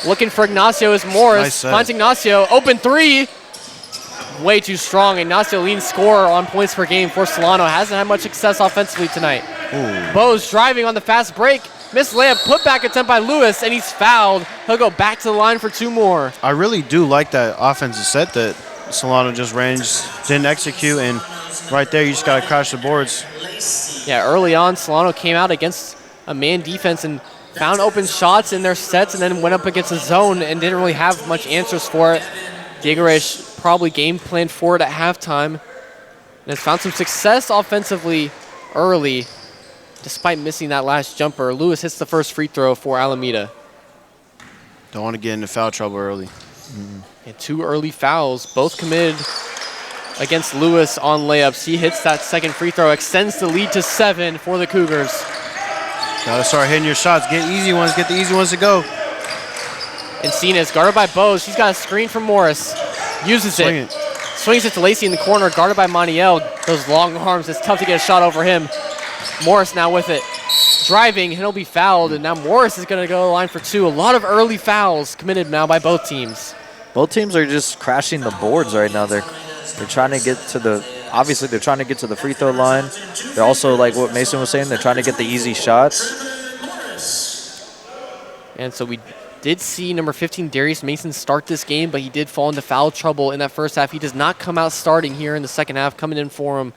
Looking for Ignacio is Morris. Nice finds Ignacio, open 3. way too strong. Ignacio, leading scorer on points per game for Solano, hasn't had much success offensively tonight. Bose driving on the fast break. Missed layup, put back attempt by Lewis, and he's fouled. He'll go back to the line for 2 more. I really do like that offensive set that Solano just ran, just didn't execute, and right there you just got to crash the boards. Yeah, early on, Solano came out against a man defense and found open shots in their sets and then went up against a zone and didn't really have much answers for it. Diagorich probably game planned for it at halftime and has found some success offensively early despite missing that last jumper. Lewis hits the first free throw for Alameda. Don't want to get into foul trouble early. And 2 early fouls, both committed against Lewis on layups. He hits that second free throw, extends the lead to 7 for the Cougars. Got to start hitting your shots. Get easy ones. Get the easy ones to go. Encinas guarded by Bose. He's got a screen from Morris. Uses it. Swings it to Lacey in the corner, guarded by Montiel. Those long arms, it's tough to get a shot over him. Morris now with it. Driving, and he'll be fouled, and now Morris is going to go to the line for 2. A lot of early fouls committed now by both teams. Both teams are just crashing the boards right now. They're trying to get to the, obviously they're trying to get to the free throw line. They're also, like what Mason was saying, they're trying to get the easy shots. And so we did see number 15, Darius Mason, start this game, but he did fall into foul trouble in that first half. He does not come out starting here in the second half. Coming in for him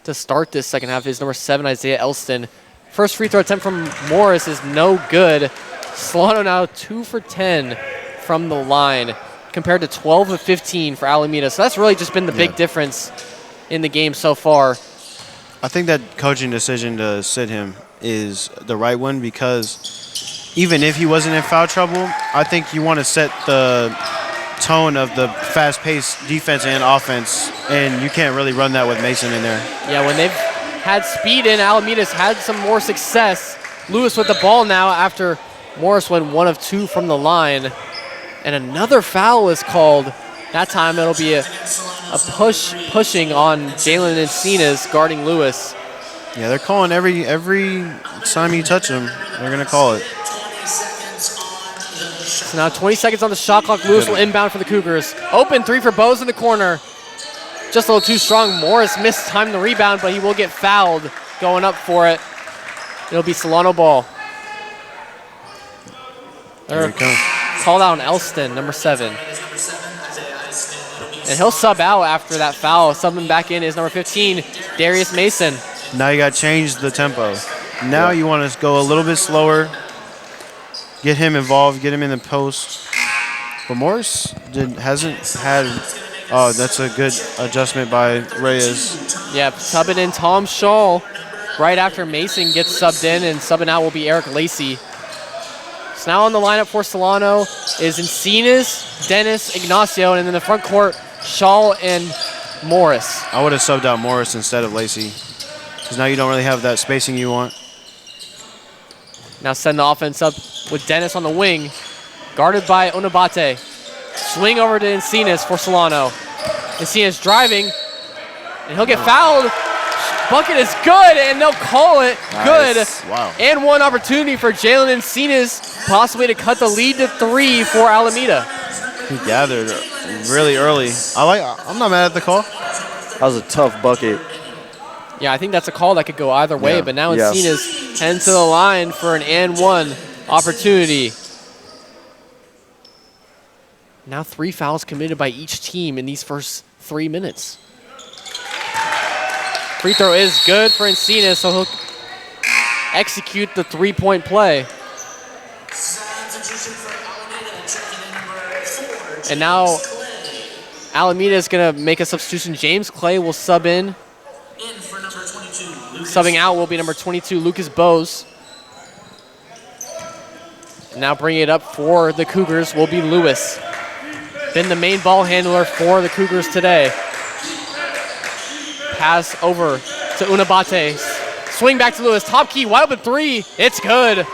to start this second half is number 7, Isaiah Elston. First free throw attempt from Morris is no good. Solano now 2 for 10 from the line compared to 12 of 15 for Alameda. So that's really just been the big difference in the game so far. I think that coaching decision to sit him is the right one because even if he wasn't in foul trouble, I think you want to set the tone of the fast-paced defense and offense, and you can't really run that with Mason in there. Yeah, when they've had speed in, Alameda's had some more success. Lewis with the ball now after Morris went 1 of 2 from the line. And another foul is called. That time it'll be a pushing on Jalen Encinas guarding Lewis. Yeah, they're calling every time you touch them, they're going to call it. So now 20 seconds on the shot clock. Lewis will inbound for the Cougars. Open 3 for Bose in the corner. Just a little too strong. Morris missed time the rebound, but he will get fouled going up for it. It'll be Solano ball. There it comes. Called out on Elston, number 7. And he'll sub out after that foul. Subbing back in is number 15, Darius Mason. Now you got to change the tempo. Now you want to go a little bit slower, get him involved, get him in the post. But Morris hasn't had. Oh, that's a good adjustment by Reyes. Yeah, subbing in Tom Shaw right after Mason gets subbed in, and subbing out will be Eric Lacey. So now on the lineup for Solano is Encinas, Dennis, Ignacio, and then in the front court, Shaw and Morris. I would have subbed out Morris instead of Lacey because now you don't really have that spacing you want. Now send the offense up with Dennis on the wing, guarded by Onabate. Swing over to Encinas for Solano. Encinas driving, and he'll get fouled. Bucket is good, and they'll call it good. Wow. And one opportunity for Jalen Encinas, possibly to cut the lead to 3 for Alameda. He gathered really early. I'm not mad at the call. That was a tough bucket. Yeah, I think that's a call that could go either way, but now Encinas heading to the line for an and 1 opportunity. Now 3 fouls committed by each team in these first 3 minutes. Free throw is good for Encinas, so he'll execute the 3-point play. And now Alameda is going to make a substitution. James Clay will sub in. Subbing out will be number 22, Lucas Bose. And now bringing it up for the Cougars will be Lewis. Been the main ball handler for the Cougars today. Pass over to Unabate. Swing back to Lewis. Top key, wide open 3. It's good.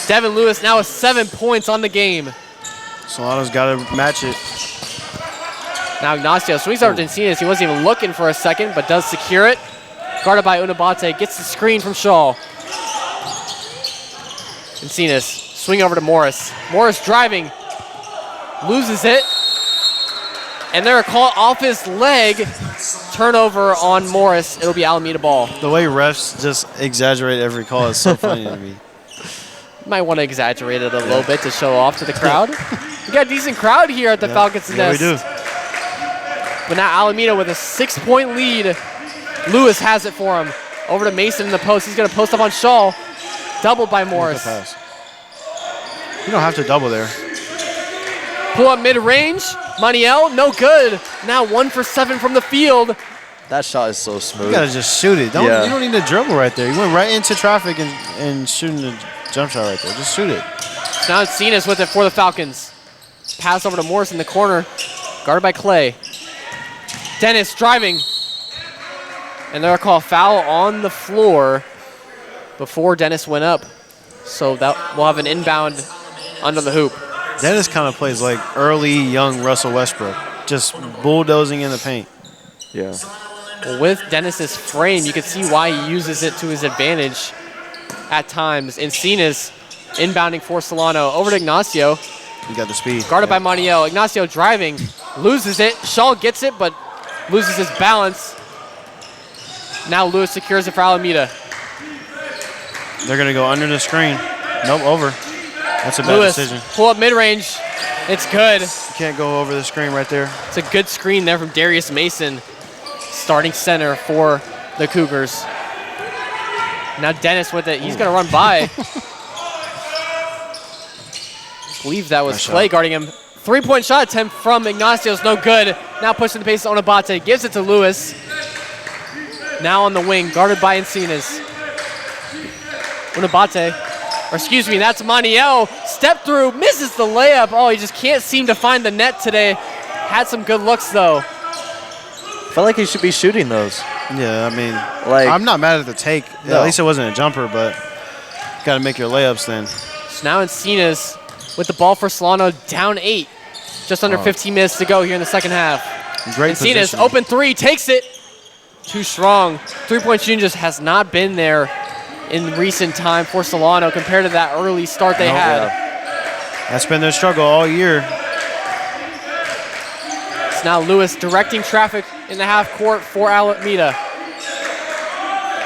Devin Lewis now with 7 points on the game. Solano's got to match it. Now Ignacio swings over to Encinas. He wasn't even looking for a second, but does secure it. Guarded by Unabate. Gets the screen from Shaw. Encinas swing over to Morris. Morris driving. Loses it. And they're caught off his leg. Turnover on Morris. It'll be Alameda ball. The way refs just exaggerate every call is so funny to me. Might want to exaggerate it a little bit to show off to the crowd. We got a decent crowd here at the Falcons Nest. Yeah, we do. But now Alameda with a 6-point lead. Lewis has it for him. Over to Mason in the post. He's going to post up on Shaw. Doubled by Morris. Pass. You don't have to double there. Pull up mid-range. Maniel, no good. Now 1 for 7 from the field. That shot is so smooth. You got to just shoot it. You don't need to dribble right there. You went right into traffic and shooting the jump shot right there. Just shoot it. So now it's Cenas with it for the Falcons. Pass over to Morris in the corner. Guarded by Clay. Dennis driving. And they'll call a foul on the floor before Dennis went up. So that we'll have an inbound under the hoop. Dennis kind of plays like early young Russell Westbrook, just bulldozing in the paint. Yeah. Well, with Dennis's frame, you can see why he uses it to his advantage at times. Encinas inbounding for Solano. Over to Ignacio. He got the speed. Guarded by Maniel. Ignacio driving. Loses it. Shaw gets it, but loses his balance. Now Lewis secures it for Alameda. They're going to go under the screen. Nope, over. That's a bad Lewis, decision. Pull up mid-range. It's good. You can't go over the screen right there. It's a good screen there from Darius Mason, starting center for the Cougars. Now Dennis with it. He's going to run by. I believe that was Clay guarding him. 3-point shot attempt from Ignacio's no good. Now pushing the pace on Abate. Gives it to Lewis. Now on the wing, guarded by Encinas. Unabate, or excuse me, that's Maniel. Step through, misses the layup. Oh, he just can't seem to find the net today. Had some good looks, though. Felt like he should be shooting those. Yeah, I mean, like, I'm not mad at the take. No. At least it wasn't a jumper, but got to make your layups then. So now Encinas with the ball for Solano, down 8. Just under 15 minutes to go here in the second half. Great Encinas, position. open 3, takes it. Too strong. 3-point shooting just has not been there in recent time for Solano compared to that early start they had. That's been their struggle all year. It's now Lewis directing traffic in the half court for Alameda.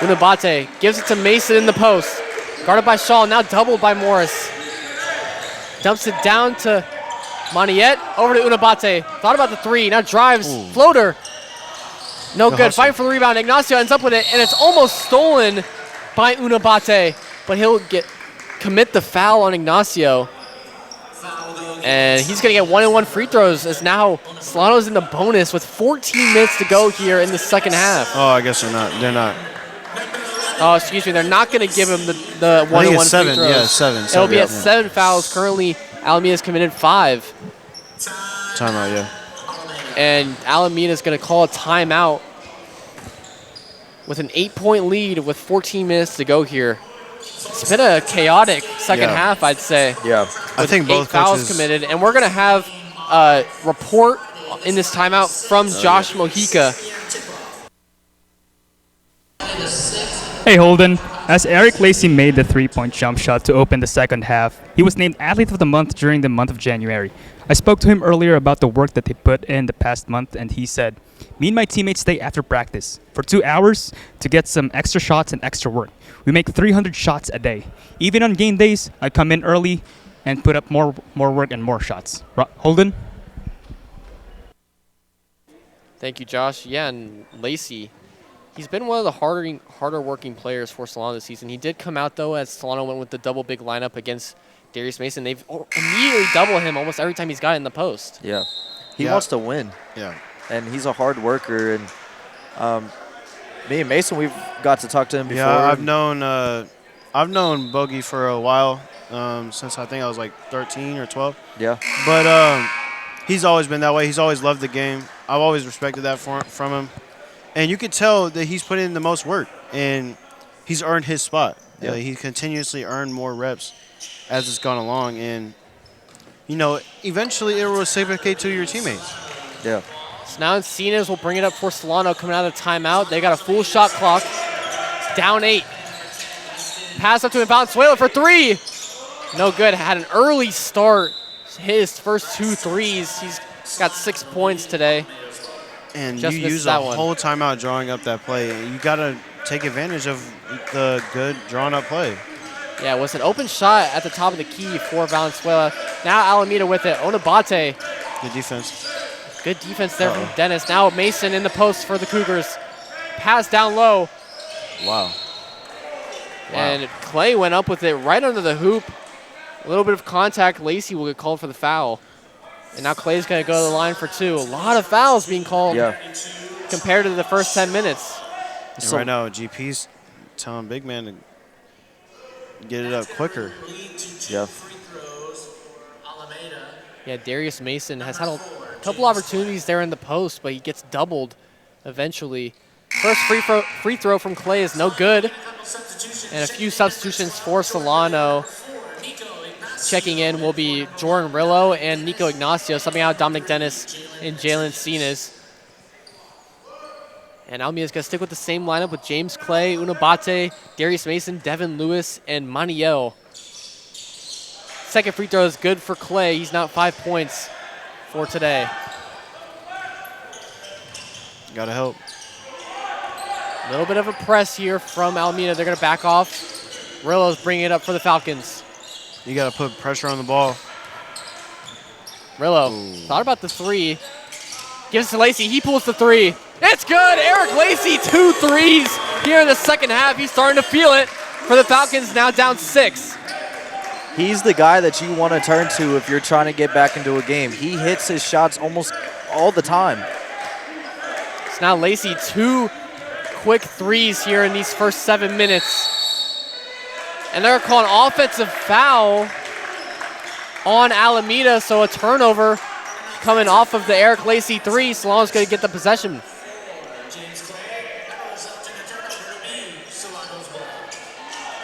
Unabate gives it to Mason in the post. Guarded by Shaw, now doubled by Morris. Dumps it down to Maniet, over to Unabate. Thought about the 3, now drives, floater. No good, fighting for the rebound. Ignacio ends up with it, and it's almost stolen by Unabate, but he'll commit the foul on Ignacio. And he's going to get 1-and-1 free throws as now Solano's in the bonus with 14 minutes to go here in the second half. Oh, I guess they're not. They're not. Oh, excuse me. They're not going to give him the 1-and-1 free seven. throws. Yeah, seven. It'll be at 7 fouls. Currently, Alameda's committed 5. Timeout, yeah. And Alameda's going to call a timeout with an 8-point lead with 14 minutes to go here. It's been a chaotic second half, I'd say. Yeah. I think both 8 fouls committed. And we're going to have a report in this timeout from Josh Mojica. Hey Holden, as Eric Lacey made the 3-point jump shot to open the second half, he was named Athlete of the Month during the month of January. I spoke to him earlier about the work that they put in the past month, and he said, "Me and my teammates stay after practice for 2 hours to get some extra shots and extra work. We make 300 shots a day. Even on game days, I come in early and put up more work and more shots." Holden? Thank you, Josh. Yeah, and Lacey, he's been one of the harder working players for Solano this season. He did come out, though, as Solano went with the double big lineup against Darius Mason. They've immediately doubled him almost every time he's got in the post. Yeah. He wants to win. Yeah. And he's a hard worker. And me and Mason, we've got to talk to him before. Yeah, I've known Bogey for a while, since I think I was like 13 or 12. Yeah. But he's always been that way. He's always loved the game. I've always respected that from him. And you can tell that he's put in the most work, and he's earned his spot. Yeah. He continuously earned more reps as it's gone along. And, eventually it will reciprocate to your teammates. Yeah. So now Encinas will bring it up for Solano coming out of the timeout. They got a full shot clock. Down 8. Pass up to Valenzuela for 3. No good. Had an early start. Hit his first 2 threes. He's Got 6 points today. And Just you missed use that a one. whole timeout drawing up that play. You got to take advantage of the good drawn up play. Yeah, it was an open shot at the top of the key for Valenzuela. Now Alameda with it. Onabate. Good defense. Good defense there from Dennis. Now Mason in the post for the Cougars. Pass down low. Wow. And Clay went up with it right under the hoop. A little bit of contact. Lacey will get called for the foul. And now Clay's going to go to the line for 2. A lot of fouls being called compared to the first 10 minutes. And right now, GP's telling big man to get it up quicker. Yeah. Yeah, Darius Mason has had a couple opportunities there in the post, but he gets doubled eventually. First free throw from Clay is no good. And a few substitutions for Solano. Checking in will be Jordan Rillo and Nico Ignacio, subbing out Dominic Dennis and Jalen Cenas. And Alameda's going to stick with the same lineup with James Clay, Unabate, Darius Mason, Devin Lewis, and Maniel. Second free throw is good for Clay. He's now 5 points for today. Got to help. A little bit of a press here from Alameda. They're going to back off. Rillo's bringing it up for the Falcons. You got to put pressure on the ball. Rillo thought about the 3. Gives it to Lacey. He pulls the 3. It's good. Eric Lacey, 2 threes here in the second half. He's starting to feel it for the Falcons, now down 6. He's the guy that you want to turn to if you're trying to get back into a game. He hits his shots almost all the time. So now Lacey, 2 quick threes here in these first 7 minutes. And they're calling offensive foul on Alameda, so a turnover coming off of the Eric Lacey 3. Solano's going to get the possession.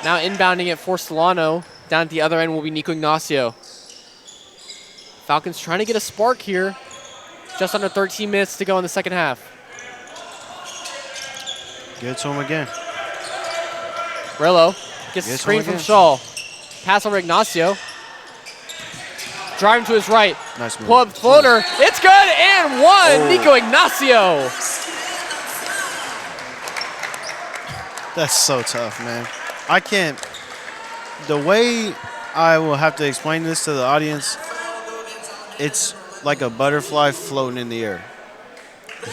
Now inbounding it for Solano. Down at the other end will be Nico Ignacio. Falcons trying to get a spark here. Just under 13 minutes to go in the second half. Get to him again. Rillo gets a screen from Shaw. Pass over Ignacio. Driving to his right. Nice move. Pull-up floater. It's good, and one. Nico Ignacio. That's so tough, man. I can't. The way I will have to explain this to the audience, it's like a butterfly floating in the air.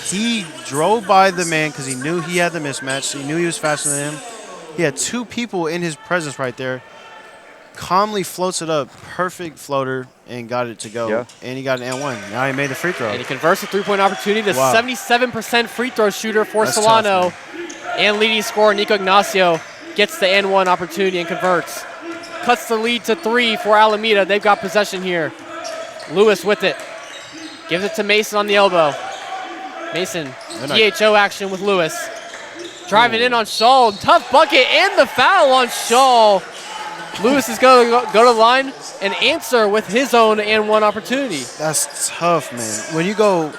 He drove by the man because he knew he had the mismatch. He knew he was faster than him. He had 2 people in his presence right there. Calmly floats it up. Perfect floater and got it to go. Yeah. And he got an and-1. Now he made the free throw. And he converts a 3-point opportunity. The 77% free throw shooter for Solano. And leading scorer Nico Ignacio gets the and-1 opportunity and converts. Cuts the lead to 3 for Alameda. They've got possession here. Lewis with it. Gives it to Mason on the elbow. Mason, DHO action with Lewis. Driving in on Shaw. Tough bucket and the foul on Shaw. Lewis is going to go to the line and answer with his own and-1 opportunity. That's tough, man. When you go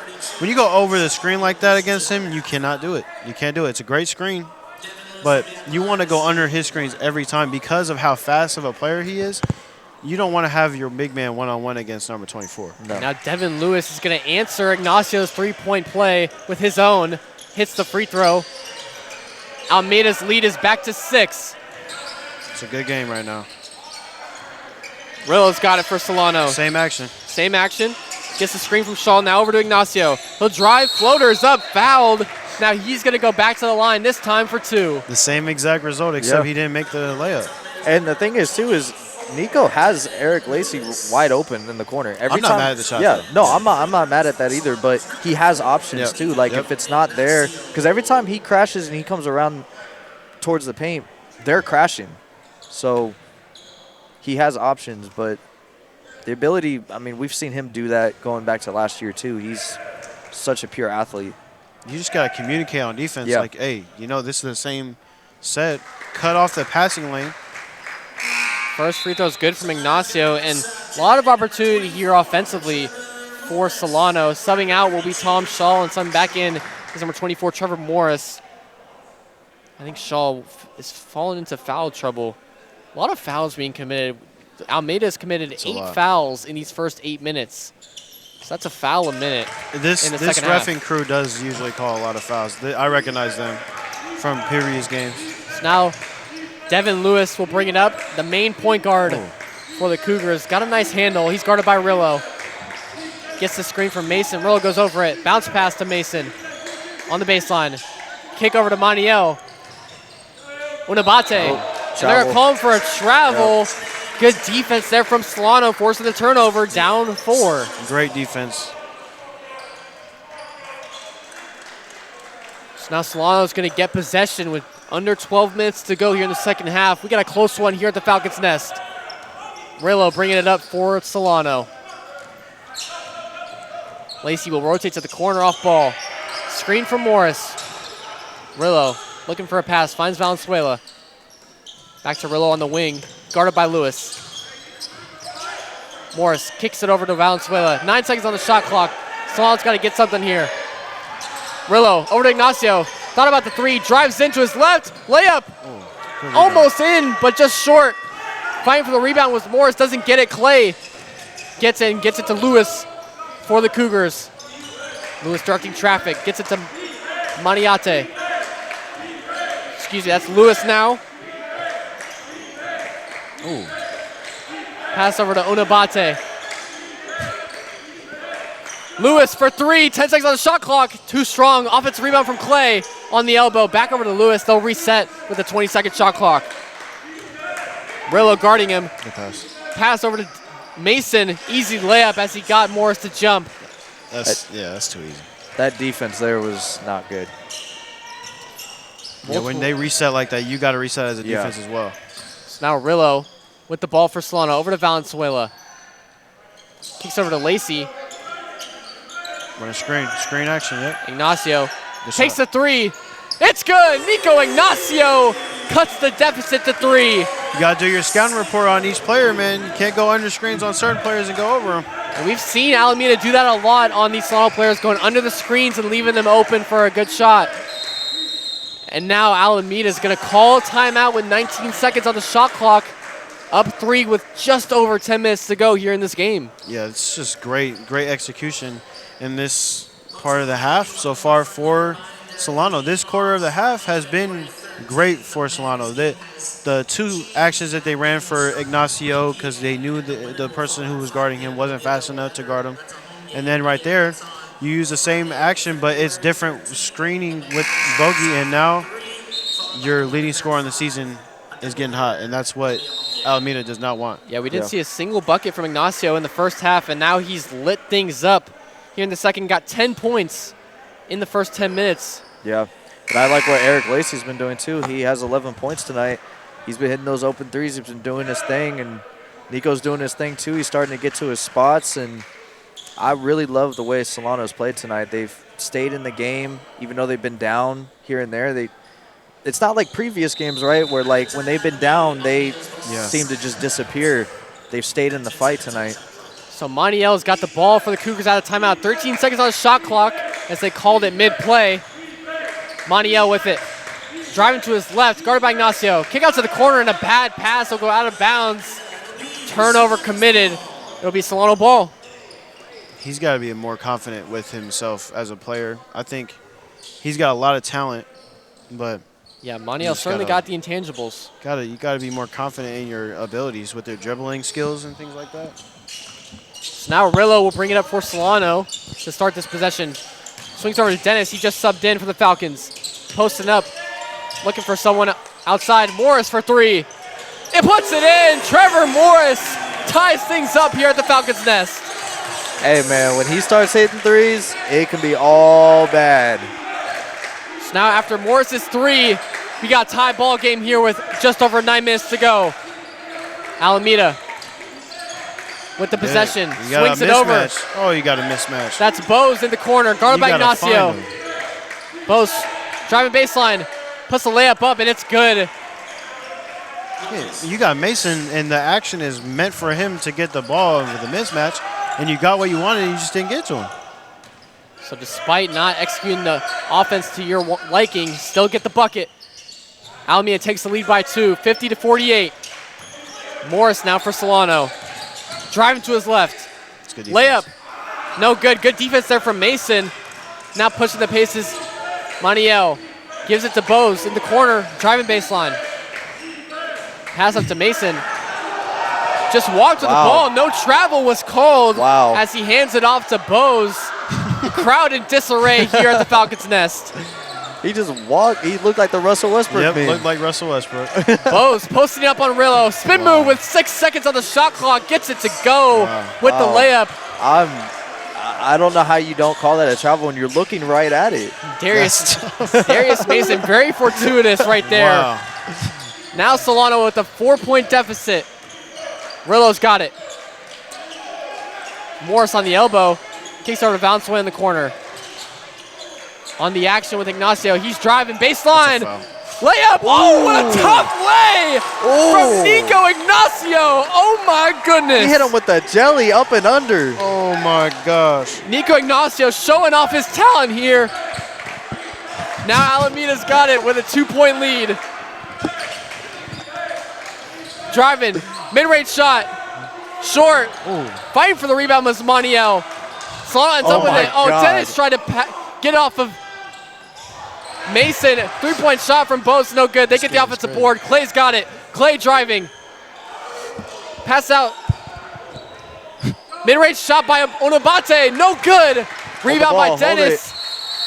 over the screen like that against him, you cannot do it. You can't do it. It's a great screen, but you want to go under his screens every time because of how fast of a player he is. You don't want to have your big man one-on-one against number 24. No. Now Devin Lewis is going to answer Ignacio's 3-point play with his own. Hits the free throw. Almeida's lead is back to 6. It's a good game right now. Rillo's got it for Solano. Same action. Same action. Gets the screen from Shaw. Now over to Ignacio. He'll drive. Floaters up. Fouled. Now he's going to go back to the line, this time for 2. The same exact result, except he didn't make the layup. And the thing is, too, is Nico has Eric Lacey wide open in the corner. I'm not mad at the shot. Yeah, no, I'm not mad at that either, but he has options, too. Like, if it's not there, because every time he crashes and he comes around towards the paint, they're crashing. So he has options, but the ability, I mean, we've seen him do that going back to last year, too. He's such a pure athlete. You just got to communicate on defense. Yeah. Like, hey, this is the same set. Cut off the passing lane. First free throw is good from Ignacio, and a lot of opportunity here offensively for Solano. Subbing out will be Tom Shaw, and subbing back in is number 24, Trevor Morris. I think Shaw is falling into foul trouble. A lot of fouls being committed. Almeida has committed 8 fouls in these first 8 minutes. So that's a foul a minute This in the second half. reffing crew does usually call a lot of fouls. I recognize them from previous games. So now Devin Lewis will bring it up. The main point guard for the Cougars. Got a nice handle. He's guarded by Rillo. Gets the screen from Mason. Rillo goes over it. Bounce pass to Mason on the baseline. Kick over to Maniel. Unabate. And they're calling for a travel. Yep. Good defense there from Solano, forcing the turnover, down 4. Great defense. So now Solano's going to get possession with under 12 minutes to go here in the second half. We got a close one here at the Falcons' Nest. Rillo bringing it up for Solano. Lacey will rotate to the corner off ball. Screen from Morris. Rillo looking for a pass, finds Valenzuela. Back to Rillo on the wing, guarded by Lewis. Morris kicks it over to Valenzuela. 9 seconds on the shot clock. Solano's got to get something here. Rillo over to Ignacio. Thought about the 3, drives into his left, layup. Almost in, but just short. Fighting for the rebound was Morris, doesn't get it. Clay gets in, gets it to Lewis for the Cougars. Lewis directing traffic, gets it to Maniate. Excuse me, that's Lewis now. Ooh. Pass over to Unabate. Lewis for 3, 10 seconds on the shot clock. Too strong, offensive rebound from Clay on the elbow. Back over to Lewis, they'll reset with a 20-second shot clock. Rillo guarding him. Good pass. Pass over to Mason, easy layup as he got Morris to jump. That's too easy. That defense there was not good. Yeah, when they reset like that, you got to reset as a defense as well. So now Rillo with the ball for Solano, over to Valenzuela. Kicks over to Lacey. Run a screen action, yep. Ignacio takes the 3. It's good. Nico Ignacio cuts the deficit to 3. You got to do your scouting report on each player, man. You can't go under screens on certain players and go over them. And we've seen Alameda do that a lot on these Solano players, going under the screens and leaving them open for a good shot. And now Alameda is going to call timeout with 19 seconds on the shot clock. Up 3 with just over 10 minutes to go here in this game. Yeah, it's just great execution in this part of the half so far for Solano. This quarter of the half has been great for Solano. The 2 actions that they ran for Ignacio, because they knew the person who was guarding him wasn't fast enough to guard him. And then right there, you use the same action, but it's different screening with Bogey, and now your leading scorer on the season is getting hot, and that's what Alameda does not want. Yeah, we didn't see a single bucket from Ignacio in the first half, and now he's lit things up here in the second. Got 10 points in the first 10 minutes. Yeah, and I like what Eric Lacey's been doing too. He has 11 points tonight. He's been hitting those open 3s. He's been doing his thing, and Nico's doing his thing too. He's starting to get to his spots, and I really love the way Solano's played tonight. They've stayed in the game, even though they've been down here and there. It's not like previous games, right, where like when they've been down, they seem to just disappear. They've stayed in the fight tonight. So Maniel's got the ball for the Cougars out of timeout. 13 seconds on the shot clock as they called it mid-play. Maniel with it. Driving to his left, guarded by Ignacio. Kick out to the corner and a bad pass will go out of bounds. Turnover committed. It'll be Solano ball. He's got to be more confident with himself as a player. I think he's got a lot of talent, but yeah, Maniel certainly got the intangibles. You gotta be more confident in your abilities with their dribbling skills and things like that. So now Rillo will bring it up for Solano to start this possession. Swings over to Dennis. He just subbed in for the Falcons. Posting up, looking for someone outside. Morris for 3. It puts it in. Trevor Morris ties things up here at the Falcons' Nest. Hey, man, when he starts hitting 3s, it can be all bad. So now after Morris's 3, we got a tie ball game here with just over 9 minutes to go. Alameda with the possession, swings it over. Oh, you got a mismatch. That's Bose in the corner, guarded by Ignacio. Bose driving baseline, puts the layup up, and it's good. Yeah, you got Mason, and the action is meant for him to get the ball with the mismatch, and you got what you wanted, and you just didn't get to him. So despite not executing the offense to your liking, still get the bucket. Alameda takes the lead by 2, 50-48. Morris now for Solano. Driving to his left. Good layup. No good. Good defense there from Mason. Now pushing the paces. Maniel gives it to Bose in the corner, driving baseline. Pass up to Mason. Just walked with the ball. No travel was called as he hands it off to Bose. Crowd in disarray here at the Falcons' Nest. He just walked. He looked like the Russell Westbrook man. Looked like Russell Westbrook. Bose posting up on Rillo. Spin move with 6 seconds on the shot clock. Gets it to go with the layup. I don't know how you don't call that a travel when you're looking right at it. Darius Mason, very fortuitous right there. Wow. Now Solano with a 4-point deficit. Rillo's got it. Morris on the elbow. Kicks over to bounce away in the corner. On the action with Ignacio. He's driving baseline. Layup. Oh, what a tough lay from Nico Ignacio. Oh, my goodness. He hit him with the jelly up and under. Oh, my gosh. Nico Ignacio showing off his talent here. Now Alameda's got it with a 2-point lead. Driving. Mid-range shot. Short. Fighting for the rebound was Maniel. Solano ends up with it. Oh, Dennis tried to get off of Mason. 3-point shot from Bose. No good. They get the offensive board. Clay's got it. Clay driving. Pass out. Mid-range shot by Onabate. No good. Rebound by Dennis.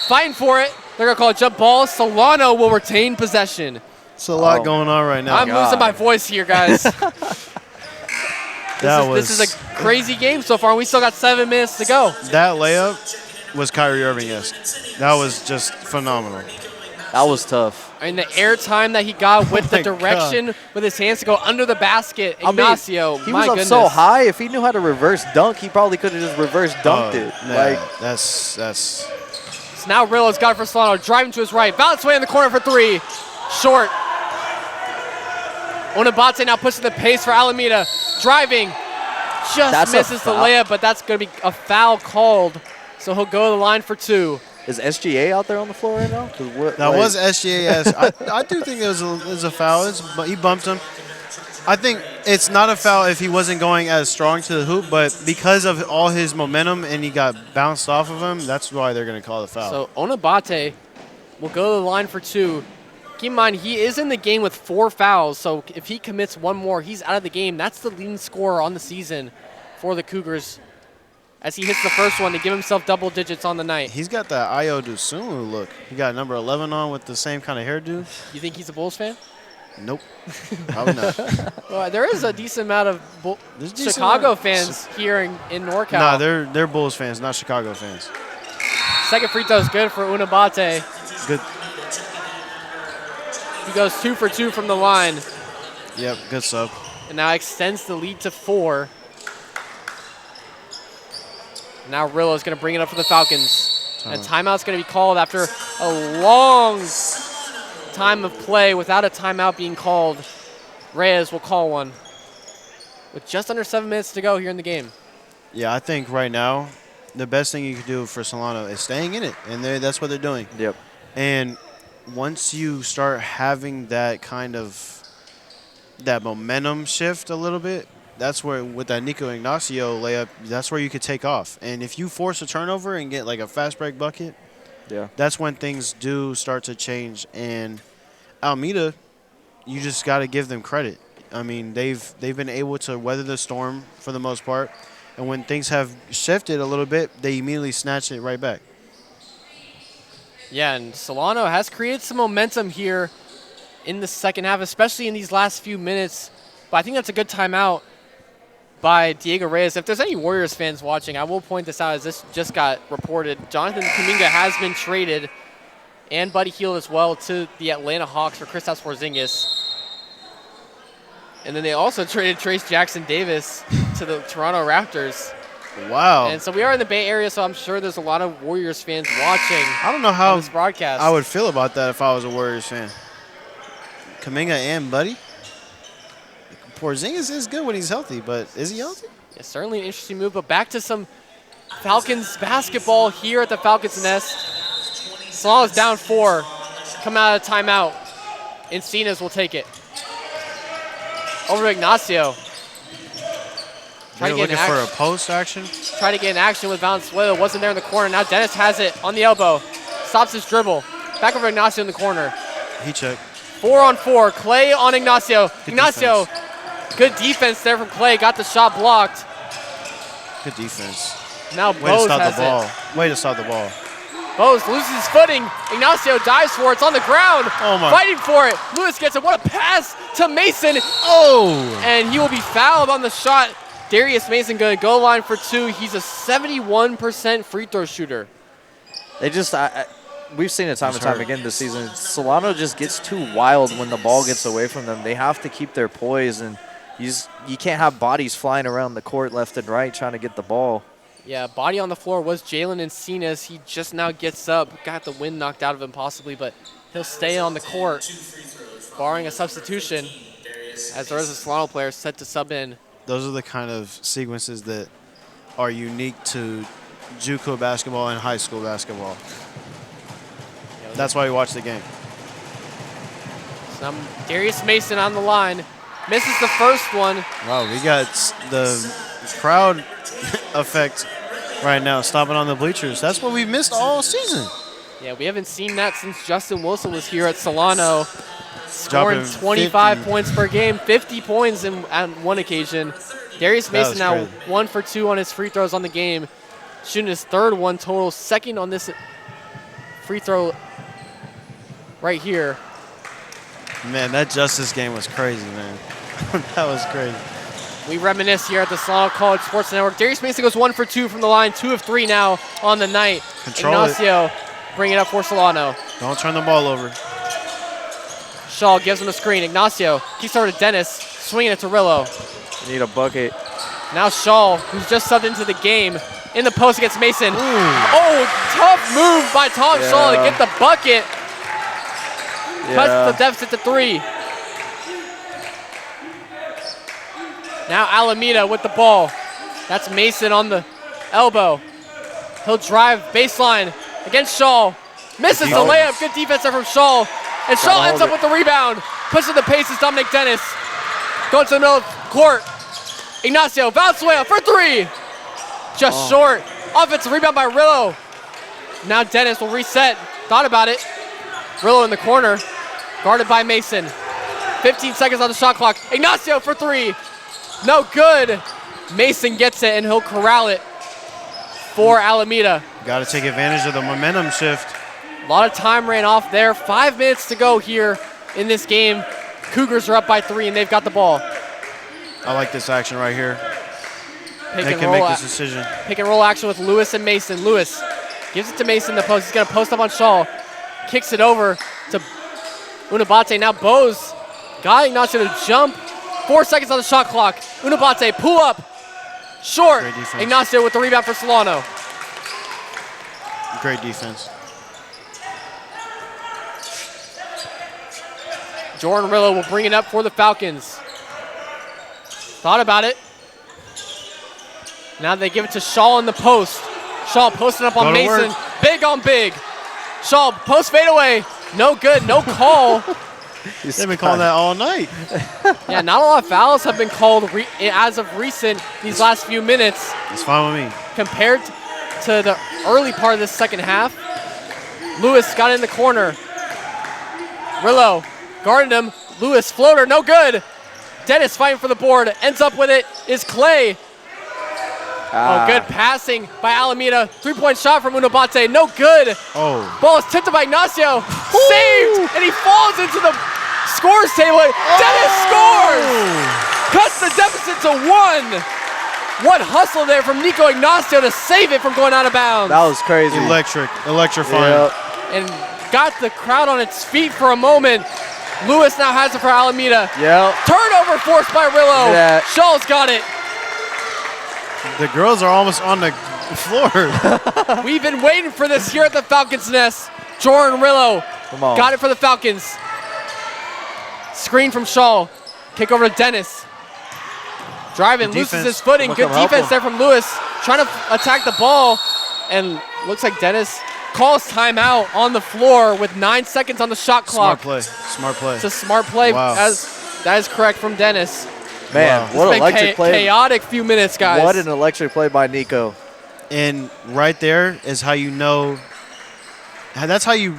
Fighting for it. They're going to call it jump ball. Solano will retain possession. It's a lot going on right now. I'm losing my voice here, guys. This is a crazy game so far, and we still got 7 minutes to go. That layup was Kyrie Irving-esque. That was just phenomenal. That was tough. I mean, the air time that he got with the direction with his hands to go under the basket. Ignacio, he was up so high. If he knew how to reverse dunk, he probably could have just reverse dunked it. Yeah, So now Rillo's got it for Solano, driving to his right. Bounce away in the corner for 3. Short. Onabate now pushing the pace for Alameda. Driving. Just misses the layup, but that's going to be a foul called. So he'll go to the line for 2. Is SGA out there on the floor right now? That was SGA. I do think it was a foul, but he bumped him. I think it's not a foul if he wasn't going as strong to the hoop, but because of all his momentum and he got bounced off of him, that's why they're going to call the foul. So Onabate will go to the line for 2. Keep in mind, he is in the game with 4 fouls, so if he commits one more, he's out of the game. That's the leading scorer on the season for the Cougars as he hits the first one to give himself double digits on the night. He's got that Ayo Dosunmu look. He got number 11 on with the same kind of hairdo. You think he's a Bulls fan? Nope. Probably not. Well, there is a decent amount of Chicago fans here in NorCal. Nah, they're Bulls fans, not Chicago fans. Second free throw is good for Onabate. Good. He goes 2 for 2 from the line. Yep, good sub. And now extends the lead to 4. Now Rillo's going to bring it up for the Falcons. And timeout's going to be called after a long time of play without a timeout being called. Reyes will call one with just under 7 minutes to go here in the game. Yeah, I think right now the best thing you can do for Solano is staying in it, and that's what they're doing. Yep. And once you start having that kind of that momentum shift a little bit, that's where with that Nico Ignacio layup, that's where you could take off. And if you force a turnover and get like a fast break bucket, that's when things do start to change. And Alameda, you just got to give them credit. I mean, they've been able to weather the storm for the most part. And when things have shifted a little bit, they immediately snatch it right back. Yeah, and Solano has created some momentum here in the second half, especially in these last few minutes. But I think that's a good timeout by Diego Reyes. If there's any Warriors fans watching, I will point this out as this just got reported. Jonathan Kuminga has been traded, and Buddy Hield as well, to the Atlanta Hawks for Kristaps Porzingis. And then they also traded Trace Jackson-Davis to the Toronto Raptors. Wow. And so we are in the Bay Area, so I'm sure there's a lot of Warriors fans watching. I don't know how this broadcast. I would feel about that if I was a Warriors fan. Kuminga and Buddy? Porzingis is good when he's healthy, but is he healthy? Yeah, certainly an interesting move, but back to some Falcons basketball here at the Falcons Nest. Solano's down 4, come out of timeout. Encinas will take it. Over to Ignacio. They're looking for a post action. Try to get in action with Valenzuela. Wasn't there in the corner. Now Dennis has it on the elbow. Stops his dribble. Back over Ignacio in the corner. He checked. 4-on-4. Clay on Ignacio. Ignacio, good defense there from Clay. Got the shot blocked. Good defense. Now Bose has it. Way to stop the ball. Bose loses his footing. Ignacio dives for it. It's on the ground. Oh my. Fighting for it. Lewis gets it. What a pass to Mason. Oh. And he will be fouled on the shot. Darius Mason going to go line for 2. He's a 71% free throw shooter. They just, we've seen it time and time again this season. Solano just gets too wild when the ball gets away from them. They have to keep their poise, and you can't have bodies flying around the court left and right trying to get the ball. Yeah, body on the floor was Jalen Encinas. He just now gets up, got the wind knocked out of him possibly, but he'll stay on the court, barring a substitution, as there is a Solano player set to sub in. Those are the kind of sequences that are unique to JUCO basketball and high school basketball. That's why we watch the game. So Darius Mason on the line. Misses the first one. Wow, we got the crowd effect right now, stomping on the bleachers. That's what we've missed all season. Yeah, we haven't seen that since Justin Wilson was here at Solano, scoring 25 points per game, 50 points on one occasion. Darius Mason now 1 for 2 on his free throws on the game, shooting his third one total, second on this free throw right here. Man, that Justice game was crazy, man. That was crazy. We reminisce here at the Solano College Sports Network. Darius Mason goes 1 for 2 from the line, 2 of 3 now on the night. Control Ignacio bring it up for Solano. Don't turn the ball over. Shaw gives him a screen. Ignacio keeps over to Dennis, swinging it to Rillo. You need a bucket. Now Shaw, who's just subbed into the game, in the post against Mason. Oh, tough move by Tom Shaw to get the bucket. Cuts the deficit to 3. Now Alameda with the ball. That's Mason on the elbow. He'll drive baseline against Shaw. Misses the layup. Good defense there from Shaw. And Shaw ends up with the rebound. Pushing the pace is Dominic Dennis. Going to the middle of court. Ignacio Valenzuela for 3. Just short. Offensive rebound by Rillo. Now Dennis will reset. Thought about it. Rillo in the corner. Guarded by Mason. 15 seconds on the shot clock. Ignacio for 3. No good. Mason gets it, and he'll corral it for Alameda. Got to take advantage of the momentum shift. A lot of time ran off there. 5 minutes to go here in this game. Cougars are up by 3, and they've got the ball. I like this action right here. They can make this decision. Pick and roll action with Lewis and Mason. Lewis gives it to Mason in the post. He's going to post up on Shaw. Kicks it over to Unabate. Now Bose got Ignacio to jump. 4 seconds on the shot clock. Unabate, pull up. Short. Ignacio with the rebound for Solano. Great defense. Jordan Rillo will bring it up for the Falcons. Thought about it. Now they give it to Shaw in the post. Shaw posting up on Mason. Big on big. Shaw post fadeaway. No good, no call. They've been calling that all night. Yeah, not a lot of fouls have been called as of recent these last few minutes. It's fine with me. Compared to the early part of this second half. Lewis got in the corner. Rillo guarded him. Lewis floater, no good. Dennis fighting for the board. Ends up with it is Clay. Oh, good passing by Alameda. 3-point shot from Unabate. No good. Oh. Ball is tipped by Ignacio. Saved, and he falls into the scores table. Dennis scores. Cuts the deficit to 1. What hustle there from Nico Ignacio to save it from going out of bounds. That was crazy. Electrifying. And got the crowd on its feet for a moment. Lewis now has it for Alameda. Turnover forced by Rillo. Shaw's got it. The girls are almost on the floor. We've been waiting for this here at the Falcons' Nest. Jordan Rillo got it for the Falcons. Screen from Shaw. Kick over to Dennis. Driving, loses his footing. Good defense there from Lewis. Trying to attack the ball. And looks like Dennis calls timeout on the floor with 9 seconds on the shot clock. Smart play. It's a smart play. Wow. That is correct from Dennis. Man, It's what been an electric play. chaotic few minutes, guys. What an electric play by Nico. And right there is how you know. That's how you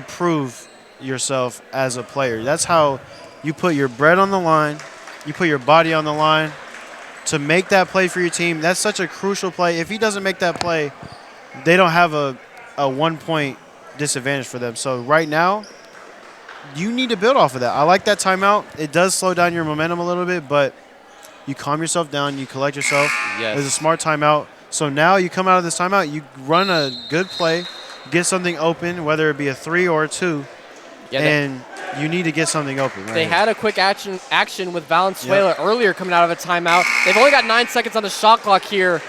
prove yourself as a player. That's how you put your bread on the line. You put your body on the line to make that play for your team. That's such a crucial play. If he doesn't make that play, they don't have a 1-point disadvantage for them. So right now, you need to build off of that. I like that timeout. It does slow down your momentum a little bit, but you calm yourself down. You collect yourself. Yes. It's a smart timeout. So now you come out of this timeout, you run a good play, get something open, whether it be a 3 or a 2, and you need to get something open. Right They here. had a quick action with Valenzuela earlier coming out of a timeout. They've only got 9 seconds on the shot clock here,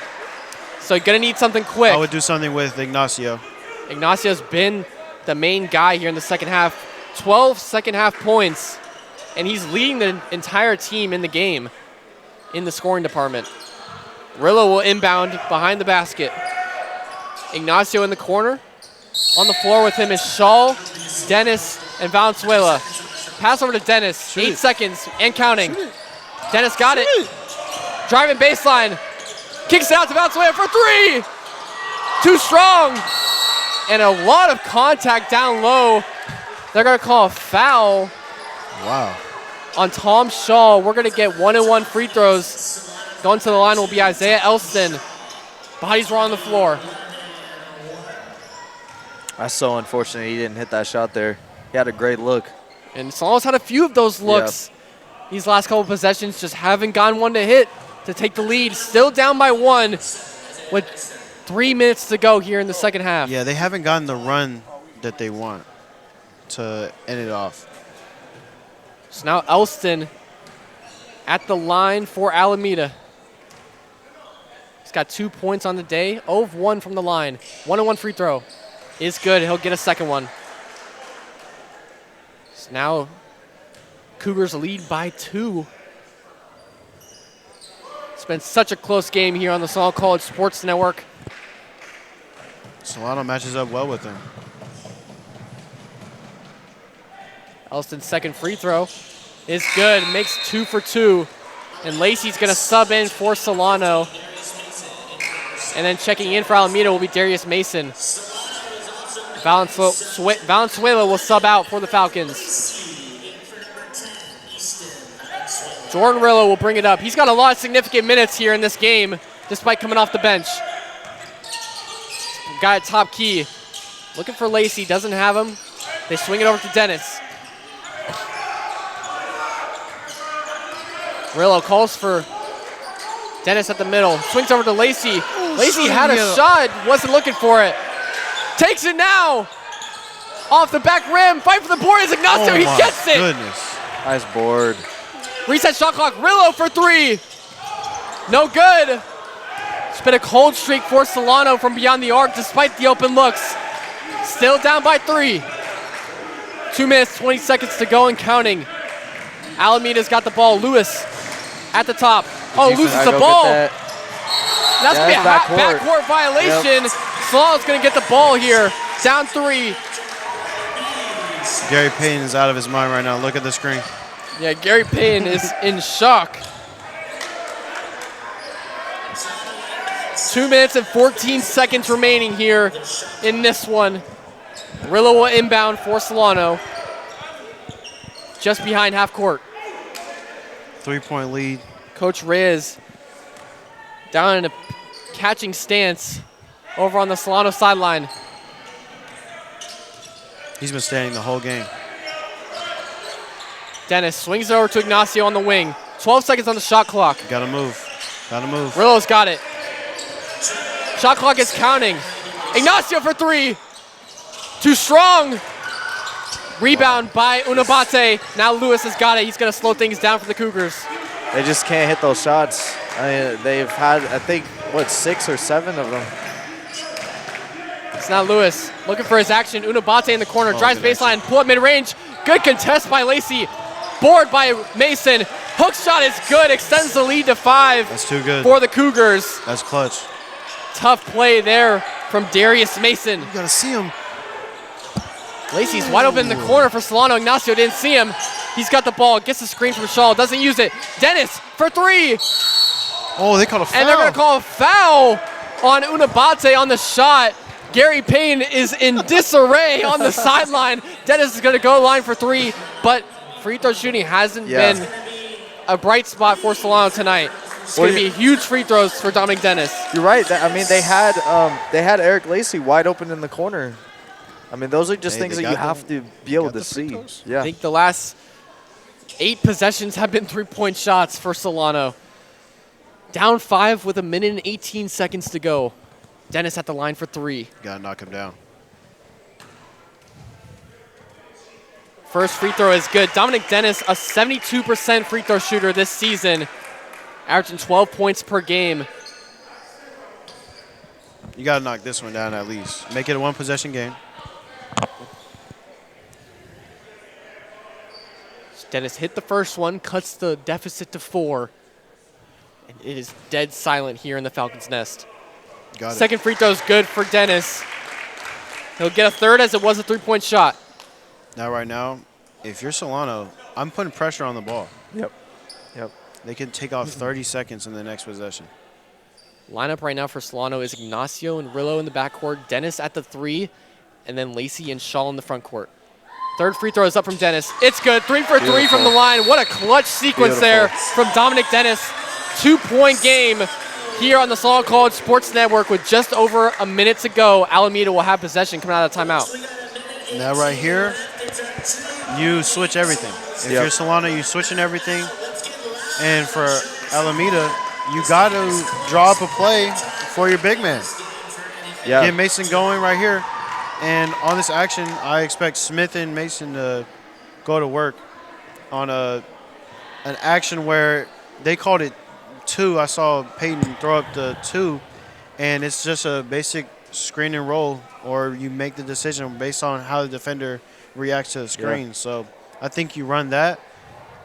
so you're going to need something quick. I would do something with Ignacio. Ignacio's been the main guy here in the second half. 12 second half points, and he's leading the entire team in the game in the scoring department. Rillo will inbound behind the basket. Ignacio in the corner. On the floor with him is Shaw, Dennis, and Valenzuela. Pass over to Dennis. 8 seconds and counting. Dennis got it. Driving baseline. Kicks it out to Valenzuela for 3. Too strong. And a lot of contact down low. They're going to call a foul. Wow. On Tom Shaw. We're going to get 1-and-1 free throws. Going to the line will be Isaiah Elston. Bodies were on the floor. That's so unfortunate he didn't hit that shot there. He had a great look. And Solano's had a few of those looks. These last couple possessions just haven't gotten one to hit to take the lead. Still down by 1 with 3 minutes to go here in the second half. Yeah, they haven't gotten the run that they want to end it off. So now Elston at the line for Alameda. He's got 2 points on the day. 0 of 1 from the line. 1-and-1 free throw is good. He'll get a second one. So now Cougars lead by 2. It's been such a close game here on the Solano College Sports Network. Solano matches up well with them. Elston's second free throw is good. Makes 2 for 2. And Lacey's going to sub in for Solano. And then checking in for Alameda will be Darius Mason. Valenzuela will sub out for the Falcons. Jordan Rillo will bring it up. He's got a lot of significant minutes here in this game, despite coming off the bench. Guy at top key. Looking for Lacey, doesn't have him. They swing it over to Dennis. Rillo calls for Dennis at the middle. Swings over to Lacey. Lacey had a shot, wasn't looking for it. Takes it now. Off the back rim. Fight for the board is Ignacio. He gets it. Goodness. Nice board. Reset shot clock. Rillo for 3. No good. It's been a cold streak for Solano from beyond the arc despite the open looks. Still down by 3. 2 minutes, 20 seconds to go and counting. Alameda's got the ball. Lewis at the top. Oh, loses the ball. That's going to be a backcourt violation. Solano's going to get the ball here. Down 3. Gary Payton is out of his mind right now. Look at the screen. Yeah, Gary Payton is in shock. 2 minutes and 14 seconds remaining here in this one. Rillo will inbound for Solano. Just behind half court. 3-point lead. Coach Reyes down in a catching stance over on the Solano sideline. He's been standing the whole game. Dennis swings it over to Ignacio on the wing. 12 seconds on the shot clock. Gotta move. Gotta move. Rillo's got it. Shot clock is counting. Ignacio for 3. Too strong. Rebound by Unabate. Now Lewis has got it. He's going to slow things down for the Cougars. They just can't hit those shots. I mean, they've had, I think, 6 or 7 of them. It's not Lewis. Looking for his action. Unabate in the corner. Drives baseline. Pull up mid-range. Good contest by Lacey. Board by Mason. Hook shot is good. Extends the lead to 5. That's too good. For the Cougars. That's clutch. Tough play there from Darius Mason. You got to see him. Lacey's wide open in the corner for Solano. Ignacio didn't see him. He's got the ball, gets the screen from Shaw, doesn't use it. Dennis for three. Oh, they called a foul. And they're going to call a foul on Unabate on the shot. Gary Payne is in disarray on the sideline. Dennis is going to go line for three, but free throw shooting hasn't been a bright spot for Solano tonight. It's going to be huge free throws for Dominic Dennis. You're right. I mean, they had Eric Lacey wide open in the corner. I mean, those are just things that you have to be able to see. Yeah. I think the last 8 possessions have been three-point shots for Solano. Down 5 with 1 minute and 18 seconds to go. Dennis at the line for three. Got to knock him down. First free throw is good. Dominic Dennis, a 72% free throw shooter this season, averaging 12 points per game. You got to knock this one down at least. Make it a one-possession game. Dennis hit the first one, cuts the deficit to 4. And it is dead silent here in the Falcons' nest. Got it. Second free throw is good for Dennis. He'll get a third as it was a three-point shot. Now, right now, if you're Solano, I'm putting pressure on the ball. Yep. They can take off 30 seconds in the next possession. Lineup right now for Solano is Ignacio and Rillo in the backcourt, Dennis at the 3, and then Lacey and Shaw in the front court. Third free throw is up from Dennis. It's good. 3 for 3 from the line. What a clutch sequence there from Dominic Dennis. 2-point game here on the Solano College Sports Network with just over a minute to go. Alameda will have possession coming out of timeout. Now right here, you switch everything. If you're Solano, you're switching everything. And for Alameda, you got to draw up a play for your big man. Yeah. Get Mason going right here. And on this action, I expect Smith and Mason to go to work on an action where they called it 2. I saw Peyton throw up the 2, and it's just a basic screen and roll, or you make the decision based on how the defender reacts to the screen. Yeah. So I think you run that.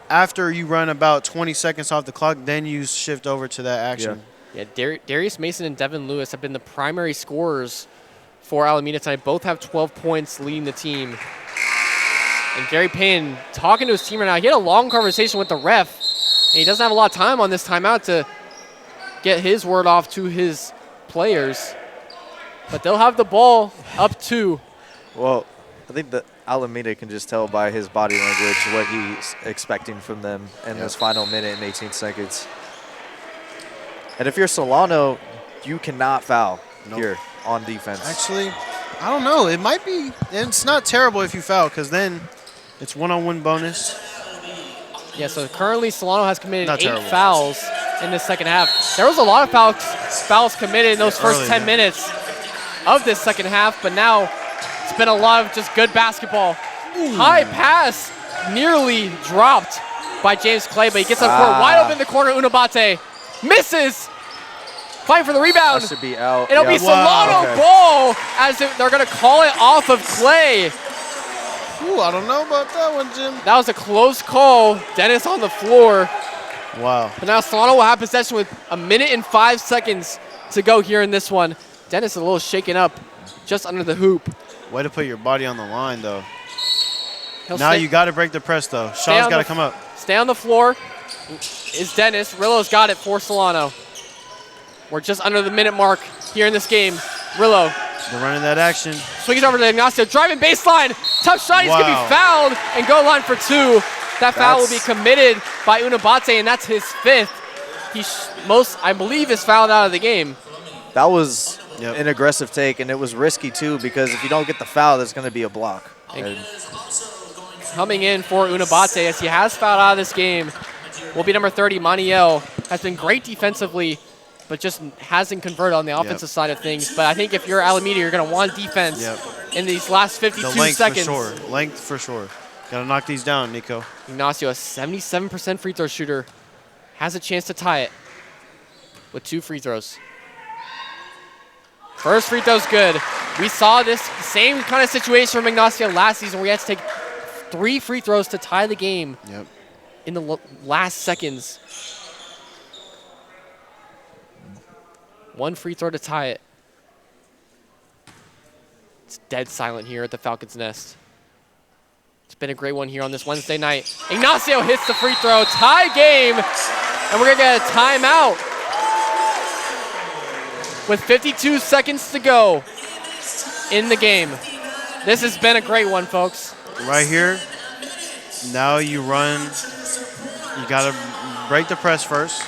After you run about 20 seconds off the clock, then you shift over to that action. Yeah, Darius Mason and Devin Lewis have been the primary scorers for Alameda tonight. Both have 12 points leading the team. And Gary Payne talking to his team right now. He had a long conversation with the ref, and he doesn't have a lot of time on this timeout to get his word off to his players. But they'll have the ball up 2. Well, I think that Alameda can just tell by his body language what he's expecting from them in this final minute and 18 seconds. And if you're Solano, you cannot foul here on defense. Actually, I don't know. It might be. It's not terrible if you foul, because then it's one-on-one bonus. Yeah, so currently Solano has committed Not 8 terrible. fouls in the second half. There was a lot of fouls committed in those first 10 minutes of this second half, but now it's been a lot of just good basketball. High pass nearly dropped by James Clay, but he gets up court wide open in the corner. Unabate misses. Fighting for the rebound. That should be out. It'll be Solano ball as they're going to call it off of Clay. Ooh, I don't know about that one, Jim. That was a close call. Dennis on the floor. Wow. But now Solano will have possession with 1 minute and 5 seconds to go here in this one. Dennis a little shaken up just under the hoop. Way to put your body on the line, though. Now you got to break the press, though. Shaw's got to come up. Stay on the floor is Dennis. Rillo's got it for Solano. We're just under the minute mark here in this game. Rillo. They're running that action. Swings over to Ignacio. Driving baseline. Tough shot. He's going to be fouled and go line for 2. That foul will be committed by Unabate, and that's his 5th. I believe, is fouled out of the game. That was an aggressive take, and it was risky, too, because if you don't get the foul, there's going to be a block. Coming in for Unabate, as he has fouled out of this game, will be number 30, Maniel. Has been great defensively, but just hasn't converted on the offensive side of things. But I think if you're Alameda, you're going to want defense in these last 52 seconds. For sure. Length for sure. Got to knock these down, Nico. Ignacio, a 77% free throw shooter, has a chance to tie it with 2 free throws. First free throw's good. We saw this same kind of situation from Ignacio last season where he had to take 3 free throws to tie the game in the last seconds. 1 free throw to tie it. It's dead silent here at the Falcons' nest. It's been a great one here on this Wednesday night. Ignacio hits the free throw. Tie game. And we're going to get a timeout with 52 seconds to go in the game. This has been a great one, folks. Right here, now you run. You got to break the press first.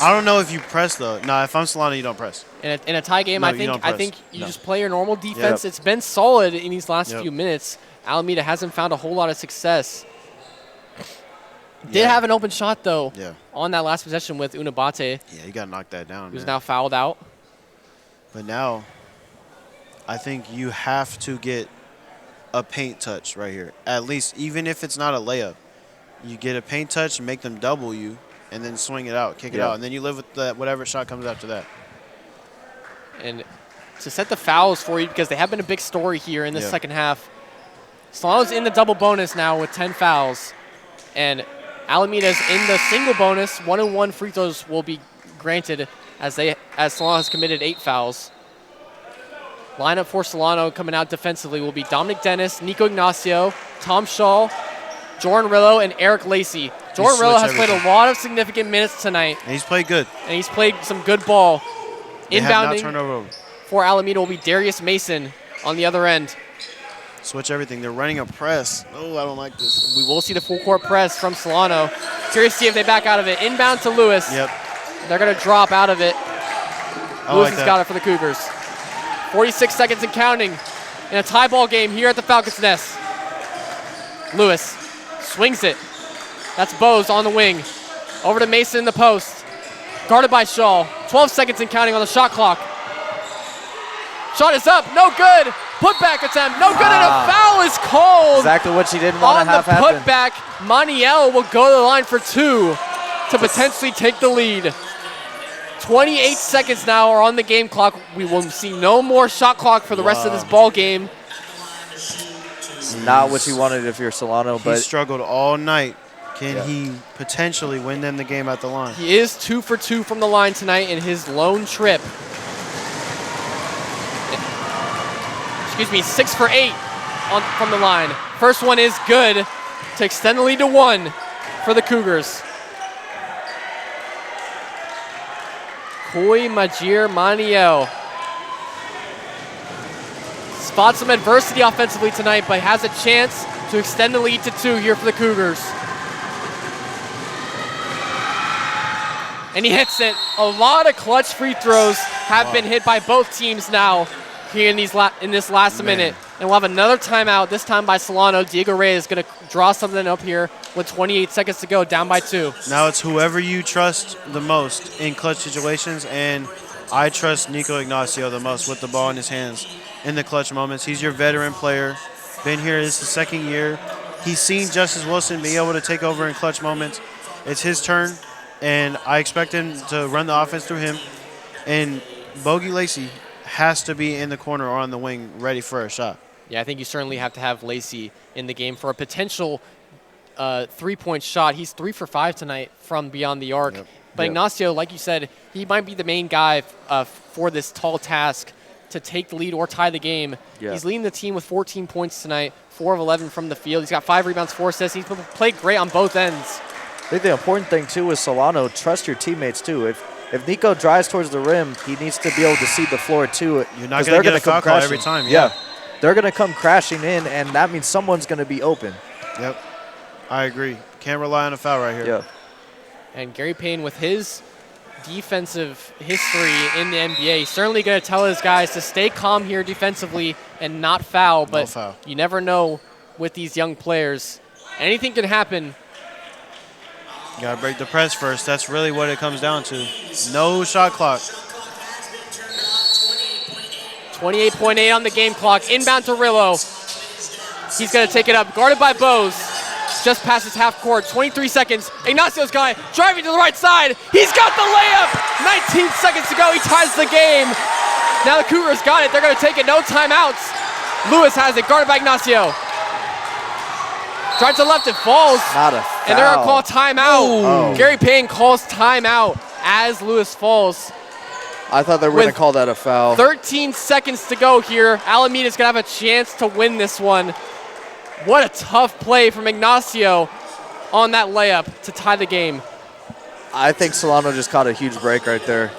I don't know if you press, though. No, if I'm Solano, you don't press. In a tie game, No, I you think you No. just play your normal defense. It's been solid in these last few minutes. Alameda hasn't found a whole lot of success. Did have an open shot, though, on that last possession with Unabate. Yeah, you got to knock that down. He was now fouled out. But now, I think you have to get a paint touch right here. At least, even if it's not a layup, you get a paint touch and make them double you, and then swing it out, kick it out, and then you live with that whatever shot comes after that. And to set the fouls for you, because they have been a big story here in the second half, Solano's in the double bonus now with 10 fouls, and Alameda's in the single bonus. 1-on-1 free throws will be granted as Solano has committed 8 fouls. Lineup for Solano coming out defensively will be Dominic Dennis, Nico Ignacio, Tom Shaw, Jordan Rillo, and Eric Lacey. Jordan Rillo has played a lot of significant minutes tonight. And he's played good. And he's played some good ball. They have not Inbounding turned over. for Alameda will be Darius Mason on the other end. Switch everything. They're running a press. Oh, I don't like this. We will see the full court press from Solano. Curious to see if they back out of it. Inbound to Lewis. Yep. They're going to drop out of it. Lewis has got it for the Cougars. 46 seconds and counting in a tie ball game here at the Falcons' Nest. Lewis swings it. That's Bose on the wing. Over to Mason in the post. Guarded by Shaw. 12 seconds and counting on the shot clock. Shot is up. No good. Putback attempt. No good. And a foul is called. Exactly what she didn't want to have happen. On the putback, Maniel will go to the line for 2 to potentially take the lead. 28 seconds now are on the game clock. We will see no more shot clock for the rest of this ball game. Not what you wanted if you're Solano, He but struggled all night. Can he potentially win them the game at the line? He is 2 for 2 from the line tonight in his lone trip. Excuse me, 6 for 8 from the line. First one is good to extend the lead to 1 for the Cougars. Koi Majir Maniel spots some adversity offensively tonight, but has a chance to extend the lead to 2 here for the Cougars. And he hits it. A lot of clutch free throws have been hit by both teams now here in this last minute. And we'll have another timeout, this time by Solano. Diego Reyes is going to draw something up here with 28 seconds to go, down by 2. Now it's whoever you trust the most in clutch situations, and I trust Nico Ignacio the most with the ball in his hands in the clutch moments. He's your veteran player. Been here, this is the second year. He's seen Justice Wilson be able to take over in clutch moments. It's his turn, and I expect him to run the offense through him. And Bogey Lacey has to be in the corner or on the wing ready for a shot. Yeah, I think you certainly have to have Lacey in the game for a potential 3-point shot. He's 3 for 5 tonight from beyond the arc. But Ignacio, like you said, he might be the main guy for this tall task to take the lead or tie the game. He's leading the team with 14 points tonight, 4 of 11 from the field. He's got 5 rebounds, 4 assists. He's played great on both ends. I think the important thing, too, is Solano, trust your teammates, too. If Nico drives towards the rim, he needs to be able to see the floor, too. You're not going to get a foul call every time. Yeah. They're going to come crashing in, and that means someone's going to be open. Yep. I agree. Can't rely on a foul right here. Yeah. And Gary Payne, with his defensive history in the NBA, certainly going to tell his guys to stay calm here defensively and not foul. But no foul. You never know with these young players. Anything can happen. You got to break the press first. That's really what it comes down to. No shot clock. 28.8 on the game clock. Inbound to Rillo. He's going to take it up. Guarded by Bose. Just passes half court. 23 seconds. Ignacio's guy driving to the right side. He's got the layup. 19 seconds to go. He ties the game. Now the Cougars got it. They're going to take it. No timeouts. Lewis has it. Guarded by Ignacio. Drives to the left. It falls. Not a foul. And they're going to call timeout. Gary Payne calls timeout as Lewis falls. I thought they were going to call that a foul. 13 seconds to go here. Alameda's going to have a chance to win this one. What a tough play from Ignacio on that layup to tie the game. I think Solano just caught a huge break right there.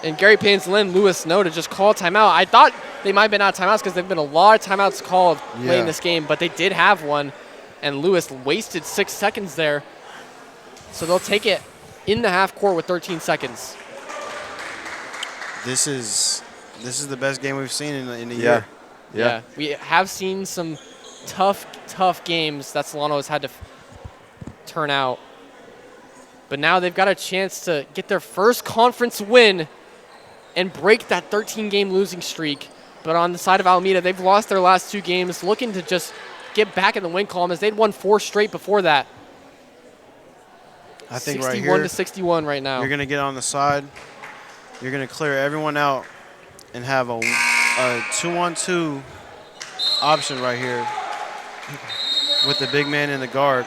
And Gary Payne's letting Lewis know to just call a timeout. I thought they might have been out of timeouts because there have been a lot of timeouts called late in this game, but they did have one, and Lewis wasted 6 seconds there. So they'll take it in the half court with 13 seconds. This is the best game we've seen in a year. Yeah. We have seen some tough games that Solano has had to turn out. But now they've got a chance to get their first conference win and break that 13-game losing streak. But on the side of Alameda, they've lost their last 2 games, looking to just get back in the win column as they'd won 4 straight before that. I think 61 to 61 right now. You're going to get on the side. You're going to clear everyone out and have a 2-on-2 option right here with the big man in the guard.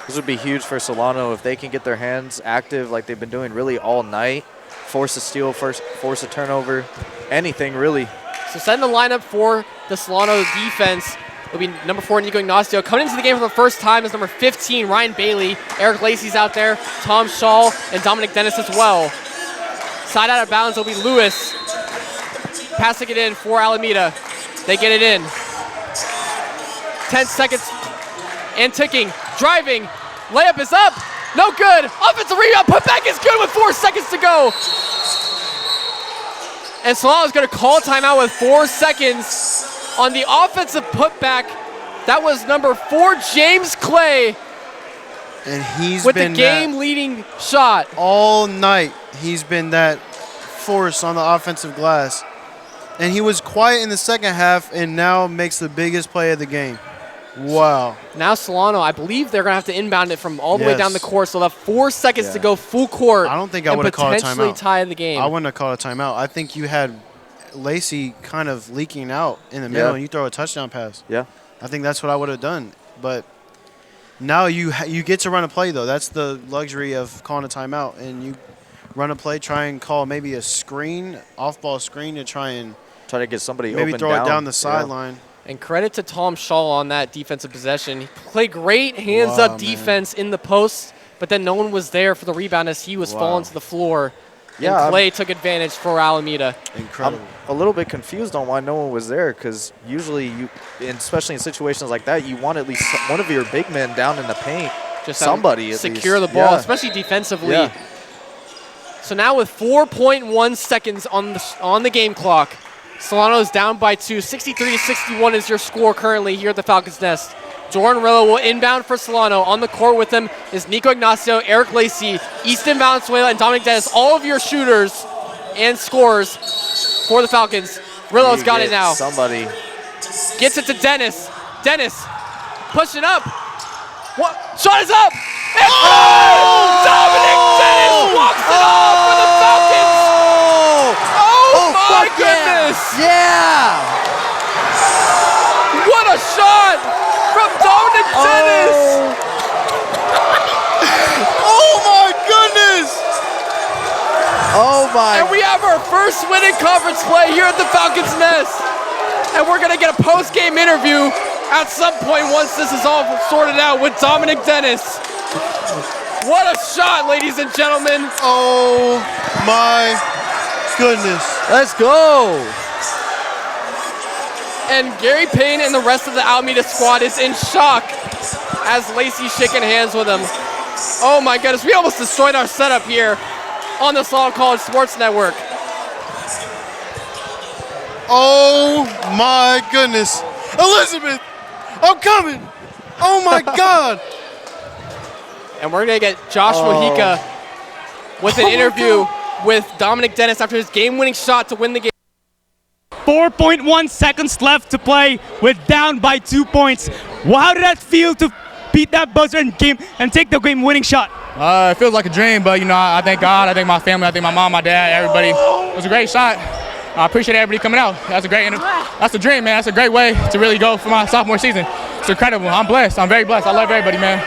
This would be huge for Solano if they can get their hands active like they've been doing really all night. Force a steal, force a turnover, anything really. So setting the lineup for the Solano defense will be number 4, Nico Ignacio. Coming into the game for the first time is number 15, Ryan Bailey. Eric Lacey's out there, Tom Shaw, and Dominic Dennis as well. Side out of bounds will be Lewis. Passing it in for Alameda. They get it in. 10 seconds and ticking. Driving. Layup is up. No good. Offensive rebound. Putback is good with 4 seconds to go. And Solano's going to call timeout with 4 seconds on the offensive putback. That was number 4, James Clay. And he's with been the game-leading shot. All night, he's been that force on the offensive glass. And he was quiet in the second half and now makes the biggest play of the game. Wow. Now Solano, I believe they're going to have to inbound it from all the way down the court, so they'll have 4 seconds to go full court. I don't think I would have called a timeout. Potentially tie the game. I wouldn't have called a timeout. I think you had Lacey kind of leaking out in the middle and you throw a touchdown pass. Yeah. I think that's what I would have done. But now you get to run a play, though. That's the luxury of calling a timeout. And you run a play, try and call maybe a screen, off-ball screen to try to get somebody maybe open throw it down the sideline. And credit to Tom Shaw on that defensive possession. He played great hands-up defense in the post, but then no one was there for the rebound as he was falling to the floor. Yeah, and Clay took advantage for Alameda. Incredible. I'm a little bit confused on why no one was there because usually, especially in situations like that, you want at least one of your big men down in the paint. Just somebody secure the ball, especially defensively. Yeah. So now with 4.1 seconds on the game clock, Solano's down by 2. 63 to 61 is your score currently here at the Falcons Nest. Jordan Rillo will inbound for Solano. On the court with him is Nico Ignacio, Eric Lacey, Easton Valenzuela, and Dominic Dennis. All of your shooters and scorers for the Falcons. Rillo's got it now. Somebody gets it to Dennis. Dennis pushing up. What? Shot is up. And Dominic Dennis walks it off for the Falcons. Oh my goodness! Yeah! What a shot from Dominic Dennis! Oh my goodness! Oh my! And we have our first win in conference play here at the Falcons Nest. And we're gonna get a post-game interview at some point once this is all sorted out with Dominic Dennis. What a shot, ladies and gentlemen! Oh my goodness. Let's go. And Gary Payne and the rest of the Alameda squad is in shock as Lacey's shaking hands with him. Oh my goodness, we almost destroyed our setup here on the Solano College Sports Network. Oh my goodness. Elizabeth, I'm coming. Oh my God. And we're gonna get Josh Wahika with an interview with Dominic Dennis after his game-winning shot to win the game. 4.1 seconds left to play with down by 2 points. Well, how did that feel to beat that buzzer in game and take the game-winning shot? It feels like a dream, but I thank God, I thank my family, I thank my mom, my dad, everybody. It was a great shot. I appreciate everybody coming out. That's a dream, man. That's a great way to really go for my sophomore season. It's incredible. I'm blessed. I'm very blessed. I love everybody, man.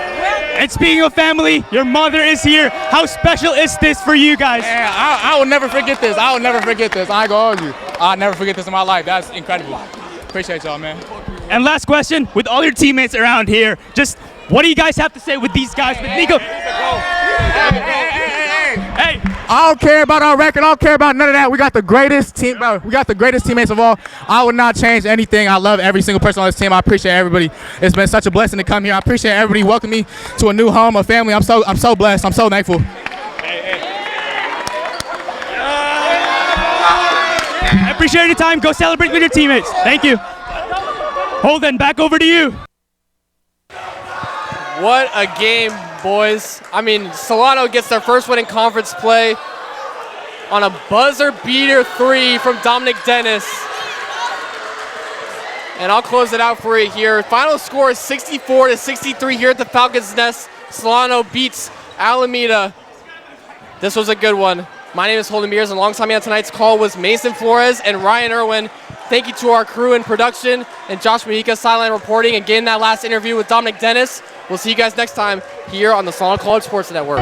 And speaking of family, your mother is here. How special is this for you guys? Man, I will never forget this. I will never forget this. I ain't gonna hold you. I'll never forget this in my life. That's incredible. Appreciate y'all, man. And last question, with all your teammates around here, just what do you guys have to say with these guys, with Nico? Hey, I don't care about our record. I don't care about none of that. We got the greatest team, bro. We got the greatest teammates of all. I would not change anything. I love every single person on this team. I appreciate everybody. It's been such a blessing to come here. I appreciate everybody welcoming me to a new home, a family. I'm so blessed. I'm so thankful. I appreciate your time. Go celebrate with your teammates. Thank you. Holden, back over to you. What a game, boys. I mean, Solano gets their first win in conference play on a buzzer beater 3 from Dominic Dennis. And I'll close it out for you here. Final score is 64-63 here at the Falcons' Nest. Solano beats Alameda. This was a good one. My name is Holden Mears, and alongside me on tonight's call was Mason Flores and Ryan Irwin. Thank you to our crew in production and Josh Mahika, sideline reporting, and getting that last interview with Dominic Dennis. We'll see you guys next time here on the Solano College Sports Network.